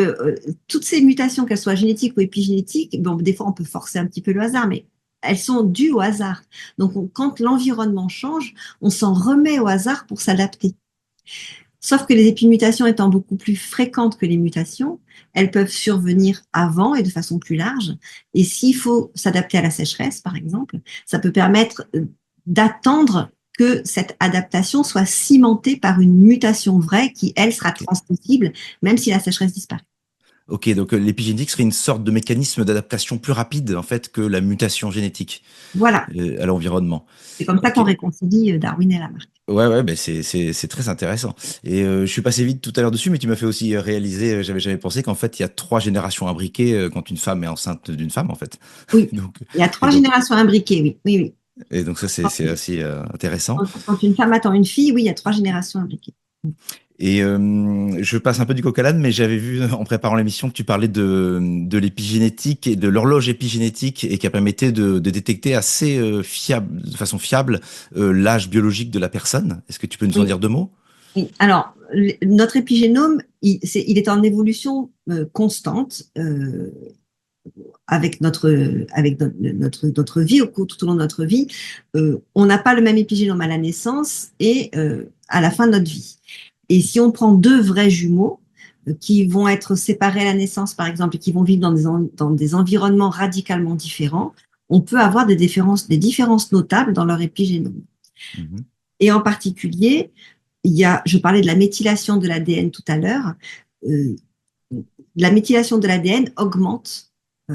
[SPEAKER 1] toutes ces mutations, qu'elles soient génétiques ou épigénétiques, bon, des fois, on peut forcer un petit peu le hasard, mais elles sont dues au hasard. Donc, quand l'environnement change, on s'en remet au hasard pour s'adapter. Sauf que les épimutations étant beaucoup plus fréquentes que les mutations, elles peuvent survenir avant et de façon plus large. Et s'il faut s'adapter à la sécheresse, par exemple, ça peut permettre d'attendre que cette adaptation soit cimentée par une mutation vraie qui, elle, sera
[SPEAKER 2] Ok.
[SPEAKER 1] transmissible, même si la sécheresse disparaît.
[SPEAKER 2] Ok, donc l'épigénétique serait une sorte de mécanisme d'adaptation plus rapide en fait que la mutation génétique
[SPEAKER 1] Voilà.
[SPEAKER 2] à l'environnement.
[SPEAKER 1] C'est comme ça
[SPEAKER 2] Ok.
[SPEAKER 1] qu'on réconcilie Darwin et Lamarck.
[SPEAKER 2] Ouais, ouais, ben c'est très intéressant. Et je suis passé vite tout à l'heure dessus, mais tu m'as fait aussi réaliser, j'avais jamais pensé qu'en fait il y a 3 générations imbriquées quand une femme est enceinte d'une femme en fait.
[SPEAKER 1] Oui,
[SPEAKER 2] Donc
[SPEAKER 1] il y a
[SPEAKER 2] et
[SPEAKER 1] 3
[SPEAKER 2] donc
[SPEAKER 1] générations imbriquées, oui. Oui, oui.
[SPEAKER 2] ça c'est assez intéressant.
[SPEAKER 1] Quand une femme attend une fille, oui, il y a 3 générations imbriquées.
[SPEAKER 2] Et je passe un peu du coq à l'âne, mais j'avais vu en préparant l'émission que tu parlais de l'épigénétique et de l'horloge épigénétique et qui permettait de détecter assez de façon fiable l'âge biologique de la personne. Est-ce que tu peux nous en
[SPEAKER 1] Oui.
[SPEAKER 2] dire 2 mots?
[SPEAKER 1] Oui. Alors, notre épigénome, il est en évolution constante avec notre vie, tout au long de notre vie. On n'a pas le même épigénome à la naissance et à la fin de notre vie. Et si on prend 2 vrais jumeaux qui vont être séparés à la naissance, par exemple, et qui vont vivre dans des environnements radicalement différents, on peut avoir des différences notables dans leur épigénome.
[SPEAKER 2] Mhm.
[SPEAKER 1] Et en particulier, je parlais de la méthylation de l'ADN tout à l'heure. Euh, la méthylation de l'ADN augmente. Euh,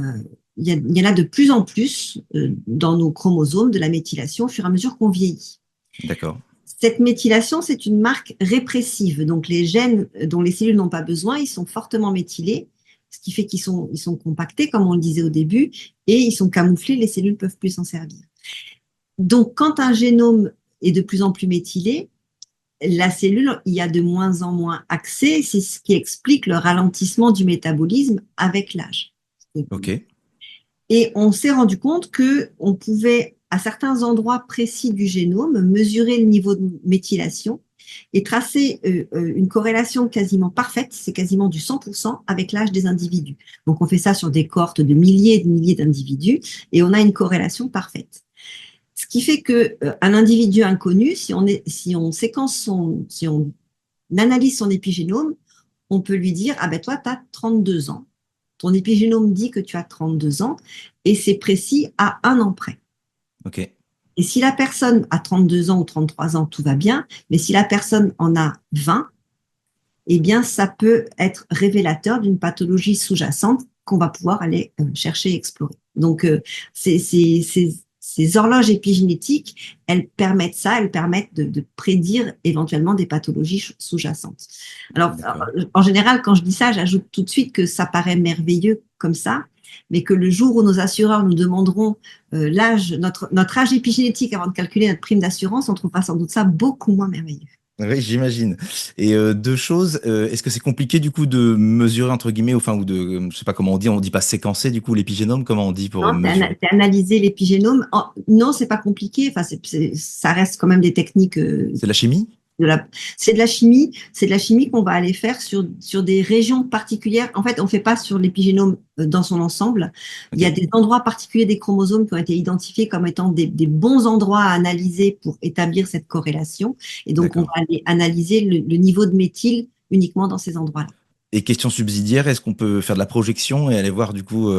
[SPEAKER 1] il y en a de plus en plus dans nos chromosomes de la méthylation au fur et à mesure qu'on vieillit.
[SPEAKER 2] D'accord.
[SPEAKER 1] Cette méthylation, c'est une marque répressive. Donc, les gènes dont les cellules n'ont pas besoin, ils sont fortement méthylés, ce qui fait ils sont compactés, comme on le disait au début, et ils sont camouflés, les cellules ne peuvent plus s'en servir. Donc, quand un génome est de plus en plus méthylé, la cellule y a de moins en moins accès. C'est ce qui explique le ralentissement du métabolisme avec l'âge.
[SPEAKER 2] Ok.
[SPEAKER 1] Et on s'est rendu compte qu'on pouvait, à certains endroits précis du génome, mesurer le niveau de méthylation et tracer une corrélation quasiment parfaite, c'est quasiment du 100% avec l'âge des individus. Donc on fait ça sur des cohortes de milliers et de milliers d'individus et on a une corrélation parfaite. Ce qui fait que un individu inconnu, si on séquence si on analyse son épigénome, on peut lui dire, ah ben toi, tu as 32 ans. Ton épigénome dit que tu as 32 ans et c'est précis à 1 an près.
[SPEAKER 2] Ok.
[SPEAKER 1] Et si la personne a 32 ans ou 33 ans, tout va bien. Mais si la personne en a 20, eh bien, ça peut être révélateur d'une pathologie sous-jacente qu'on va pouvoir aller chercher et explorer. Donc, ces horloges épigénétiques, elles permettent ça, elles permettent de prédire éventuellement des pathologies sous-jacentes. Alors, en général, quand je dis ça, j'ajoute tout de suite que ça paraît merveilleux comme ça, mais que le jour où nos assureurs nous demanderont notre âge épigénétique avant de calculer notre prime d'assurance, on trouvera sans doute ça beaucoup moins merveilleux.
[SPEAKER 2] Oui, j'imagine. Et deux choses, est-ce que c'est compliqué du coup de mesurer entre guillemets, enfin ou de, je sais pas comment on dit pas séquencer du coup l'épigénome, comment on dit pour
[SPEAKER 1] Non,
[SPEAKER 2] mesurer?
[SPEAKER 1] c'est analyser l'épigénome. Non, c'est pas compliqué. Enfin, ça reste quand même des techniques
[SPEAKER 2] C'est de la chimie?
[SPEAKER 1] c'est de la chimie. C'est de la chimie qu'on va aller faire sur des régions particulières. En fait, on fait pas sur l'épigénome dans son ensemble. Il y a
[SPEAKER 2] Ok,
[SPEAKER 1] des endroits particuliers des chromosomes qui ont été identifiés comme étant des bons endroits à analyser pour établir cette corrélation. Et donc, on va
[SPEAKER 2] d'accord.
[SPEAKER 1] aller analyser le niveau de méthyle uniquement dans ces endroits-là.
[SPEAKER 2] Et question subsidiaire, est-ce qu'on peut faire de la projection et aller voir du coup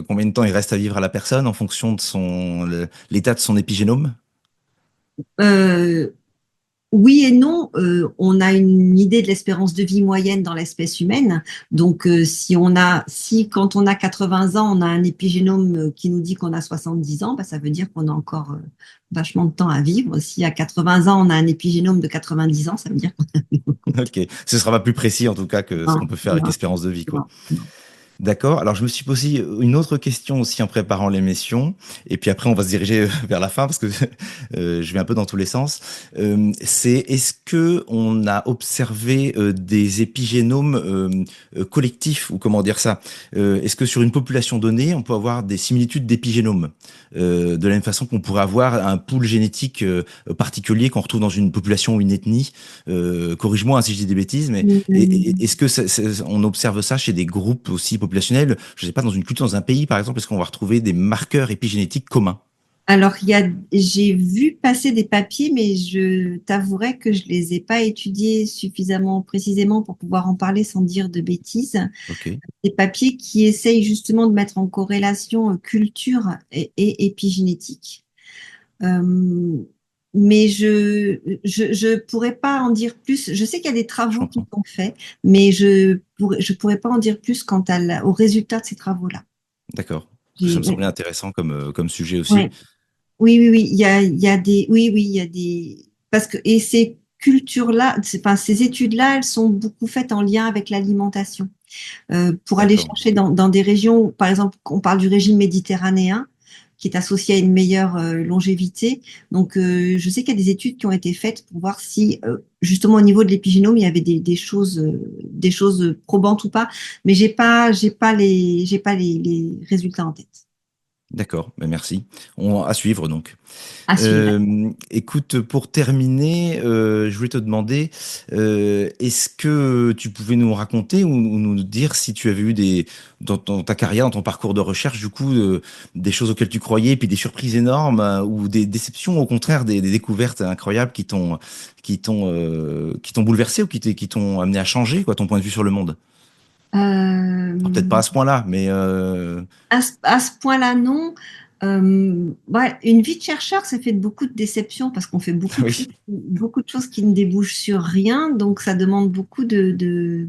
[SPEAKER 2] combien de temps il reste à vivre à la personne en fonction de l'état de son épigénome?
[SPEAKER 1] Euh, Oui et non, on a une idée de l'espérance de vie moyenne dans l'espèce humaine. Donc, si quand on a 80 ans, on a un épigénome qui nous dit qu'on a 70 ans, bah, ça veut dire qu'on a encore vachement de temps à vivre. Si à 80 ans, on a un épigénome de 90 ans, ça veut dire qu'on
[SPEAKER 2] Ok, ce sera pas plus précis en tout cas que ce
[SPEAKER 1] a
[SPEAKER 2] qu'on peut faire avec
[SPEAKER 1] non,
[SPEAKER 2] l'espérance de vie, quoi.
[SPEAKER 1] non, non.
[SPEAKER 2] D'accord. Alors, je me suis posé une autre question aussi en préparant l'émission, et puis après, on va se diriger vers la fin parce que je vais un peu dans tous les sens. C'est est-ce que on a observé des épigénomes collectifs ou comment dire ça? Est-ce que sur une population donnée, on peut avoir des similitudes d'épigénomes de la même façon qu'on pourrait avoir un pool génétique particulier qu'on retrouve dans une population ou une ethnie? Corrige-moi hein, si je dis des bêtises, mais est-ce que on observe ça chez des groupes aussi populationnels? Je sais pas, dans une culture, dans un pays, par exemple, est-ce qu'on va retrouver des marqueurs épigénétiques communs?
[SPEAKER 1] Alors, j'ai vu passer des papiers, mais je t'avouerai que je les ai pas étudiés suffisamment précisément pour pouvoir en parler sans dire de bêtises.
[SPEAKER 2] Ok,
[SPEAKER 1] Des papiers qui essayent justement de mettre en corrélation culture et épigénétique. Euh, mais je pourrais pas en dire plus. Je sais qu'il y a des
[SPEAKER 2] je
[SPEAKER 1] travaux qui
[SPEAKER 2] comprends.
[SPEAKER 1] sont faits, mais je pourrais pas en dire plus quant au résultat de ces travaux-là.
[SPEAKER 2] D'accord. Parce que ça me
[SPEAKER 1] Ouais,
[SPEAKER 2] semblait intéressant comme sujet aussi.
[SPEAKER 1] ouais. Oui, oui, oui, il y a des, oui, oui, il y a des, parce que, et ces cultures-là, enfin, ces études-là, elles sont beaucoup faites en lien avec l'alimentation. Pour aller
[SPEAKER 2] D'accord.
[SPEAKER 1] chercher dans des régions, où, par exemple, on parle du régime méditerranéen, qui est associé à une meilleure longévité. Donc, je sais qu'il y a des études qui ont été faites pour voir si, justement, au niveau de l'épigénome, il y avait des choses probantes ou pas. Mais j'ai pas les résultats en tête.
[SPEAKER 2] D'accord, ben merci. À suivre donc.
[SPEAKER 1] À suivre.
[SPEAKER 2] Écoute, pour terminer, je voulais te demander, est-ce que tu pouvais nous raconter ou nous dire si tu avais eu dans ta carrière, dans ton parcours de recherche, du coup, des choses auxquelles tu croyais, puis des surprises énormes, ou des déceptions, au contraire, des découvertes incroyables qui t'ont bouleversé ou qui t'ont amené à changer, quoi, ton point de vue sur le monde. Alors, peut-être pas
[SPEAKER 1] Euh,
[SPEAKER 2] à ce point-là, mais
[SPEAKER 1] à ce point-là, non. Ouais, une vie de chercheur, ça fait beaucoup de déceptions parce qu'on fait
[SPEAKER 2] oui,
[SPEAKER 1] beaucoup de choses qui ne débouchent sur rien. Donc, ça demande beaucoup de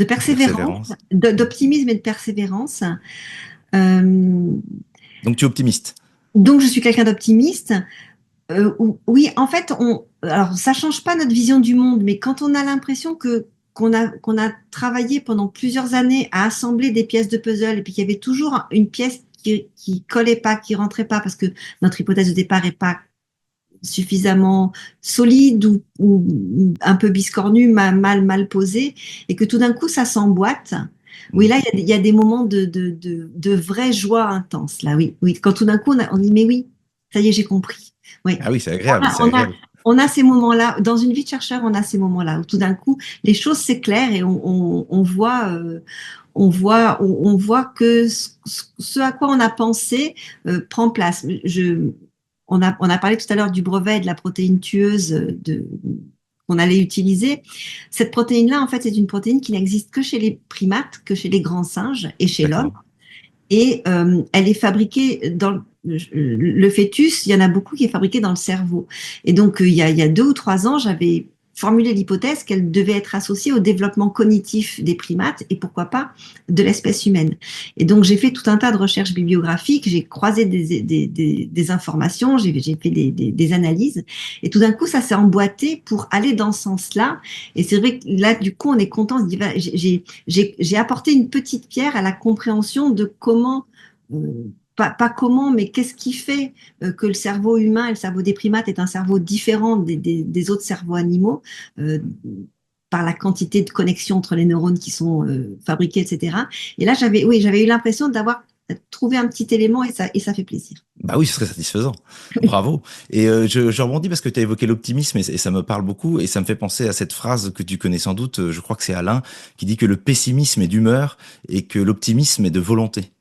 [SPEAKER 1] persévérance,
[SPEAKER 2] persévérance.
[SPEAKER 1] d'optimisme et de persévérance. Euh,
[SPEAKER 2] Donc, tu es optimiste.
[SPEAKER 1] donc, je suis quelqu'un d'optimiste. Oui, en fait, alors ça change pas notre vision du monde, mais quand on a l'impression qu'on a travaillé pendant plusieurs années à assembler des pièces de puzzle et puis qu'il y avait toujours une pièce qui collait pas, qui rentrait pas parce que notre hypothèse de départ est pas suffisamment solide ou un peu biscornue, mal posée, et que tout d'un coup ça s'emboîte. Oui,
[SPEAKER 2] Mm.
[SPEAKER 1] là, il y a des moments de vraie joie intense, là, oui, oui. Quand tout d'un coup, on dit, mais oui, ça y est, j'ai compris. Oui.
[SPEAKER 2] Ah oui, c'est
[SPEAKER 1] On
[SPEAKER 2] agréable,
[SPEAKER 1] a,
[SPEAKER 2] c'est
[SPEAKER 1] on a,
[SPEAKER 2] agréable.
[SPEAKER 1] on a ces moments-là. Dans une vie de chercheur, on a ces moments-là où tout d'un coup, les choses s'éclairent et on voit que ce à quoi on a pensé prend place. On a parlé tout à l'heure du brevet et de la protéine tueuse qu'on allait utiliser. Cette protéine-là, en fait, c'est une protéine qui n'existe que chez les primates, que chez les grands singes et chez l'homme.
[SPEAKER 2] D'accord.
[SPEAKER 1] Et elle est fabriquée le fœtus, il y en a beaucoup qui est fabriqué dans le cerveau. Et donc, il y a 2 ou 3 ans, j'avais formulé l'hypothèse qu'elle devait être associée au développement cognitif des primates et pourquoi pas de l'espèce humaine. Et donc, j'ai fait tout un tas de recherches bibliographiques, j'ai croisé des informations, j'ai fait des analyses, et tout d'un coup, ça s'est emboîté pour aller dans ce sens-là. Et c'est vrai que là, du coup, on est content de dire, j'ai apporté une petite pierre à la compréhension de comment, pas comment, mais qu'est-ce qui fait que le cerveau humain et le cerveau des primates est un cerveau différent des autres cerveaux animaux, euh, par la quantité de connexions entre les neurones qui sont fabriqués, etc. Et là, j'avais eu l'impression d'avoir trouvé un petit élément et ça fait plaisir.
[SPEAKER 2] Bah oui, ce serait satisfaisant. Bravo. Et je rebondis parce que tu as évoqué l'optimisme et ça me parle beaucoup et ça me fait penser à cette phrase que tu connais sans doute, je crois que c'est Alain, qui dit que le pessimisme est d'humeur et que l'optimisme est de volonté.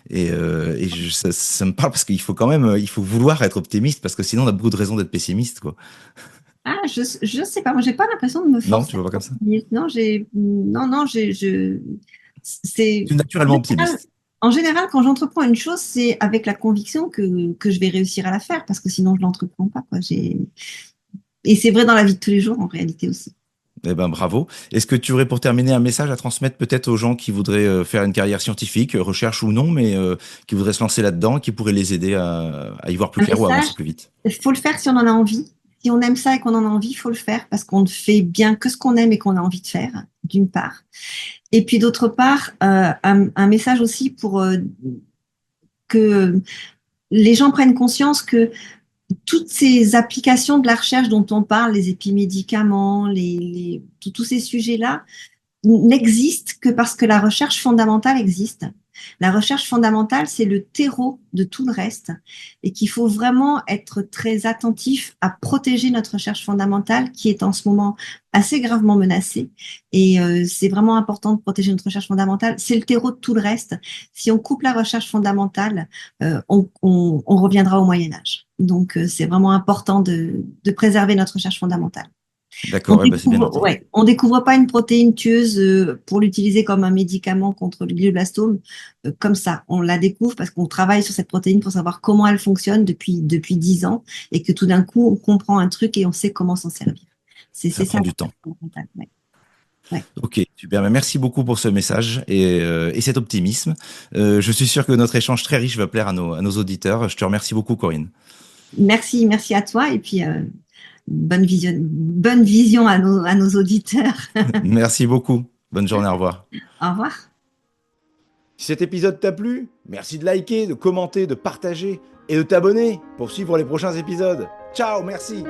[SPEAKER 2] Ça me parle parce qu'il faut quand même, il faut vouloir être optimiste parce que sinon on a beaucoup de raisons d'être pessimiste, quoi.
[SPEAKER 1] Ah, je sais pas, moi j'ai pas l'impression de me
[SPEAKER 2] Non,
[SPEAKER 1] forcer
[SPEAKER 2] tu
[SPEAKER 1] à
[SPEAKER 2] vois pas
[SPEAKER 1] être
[SPEAKER 2] comme ça?
[SPEAKER 1] optimiste. Non, c'est
[SPEAKER 2] Tu es naturellement optimiste.
[SPEAKER 1] en général quand j'entreprends une chose, c'est avec la conviction que je vais réussir à la faire parce que sinon je l'entreprends pas, quoi. Et c'est vrai dans la vie de tous les jours en réalité aussi.
[SPEAKER 2] Eh ben, bravo. Est-ce que tu aurais pour terminer un message à transmettre peut-être aux gens qui voudraient faire une carrière scientifique, recherche ou non, mais qui voudraient se lancer là-dedans, qui pourraient les aider à y voir plus
[SPEAKER 1] Un
[SPEAKER 2] clair ou à
[SPEAKER 1] message,
[SPEAKER 2] avancer plus vite?
[SPEAKER 1] il faut le faire si on en a envie. Si on aime ça et qu'on en a envie, il faut le faire parce qu'on ne fait bien que ce qu'on aime et qu'on a envie de faire, d'une part. Et puis d'autre part, un message aussi pour que les gens prennent conscience que toutes ces applications de la recherche dont on parle, les épimédicaments, tous ces sujets-là, n'existent que parce que la recherche fondamentale existe. La recherche fondamentale, c'est le terreau de tout le reste et qu'il faut vraiment être très attentif à protéger notre recherche fondamentale qui est en ce moment assez gravement menacée. Et c'est vraiment important de protéger notre recherche fondamentale. C'est le terreau de tout le reste. Si on coupe la recherche fondamentale, on reviendra au Moyen Âge. Donc, c'est vraiment important de préserver notre recherche fondamentale.
[SPEAKER 2] D'accord, eh ben, c'est bien noté.
[SPEAKER 1] On découvre pas une protéine tueuse pour l'utiliser comme un médicament contre le glioblastome comme ça. On la découvre parce qu'on travaille sur cette protéine pour savoir comment elle fonctionne depuis 10 ans et que tout d'un coup, on comprend un truc et on sait comment s'en servir. C'est
[SPEAKER 2] Ça
[SPEAKER 1] ça.
[SPEAKER 2] prend du temps.
[SPEAKER 1] Ouais. Ouais.
[SPEAKER 2] Ok, super. Ben, merci beaucoup pour ce message et cet optimisme. Je suis sûr que notre échange très riche va plaire à nos auditeurs. Je te remercie beaucoup, Corinne.
[SPEAKER 1] Merci à toi et puis bonne vision à nos auditeurs.
[SPEAKER 2] Merci beaucoup. Bonne journée, au revoir.
[SPEAKER 1] Au revoir.
[SPEAKER 2] Si cet épisode t'a plu, merci de liker, de commenter, de partager et de t'abonner pour suivre les prochains épisodes. Ciao, merci.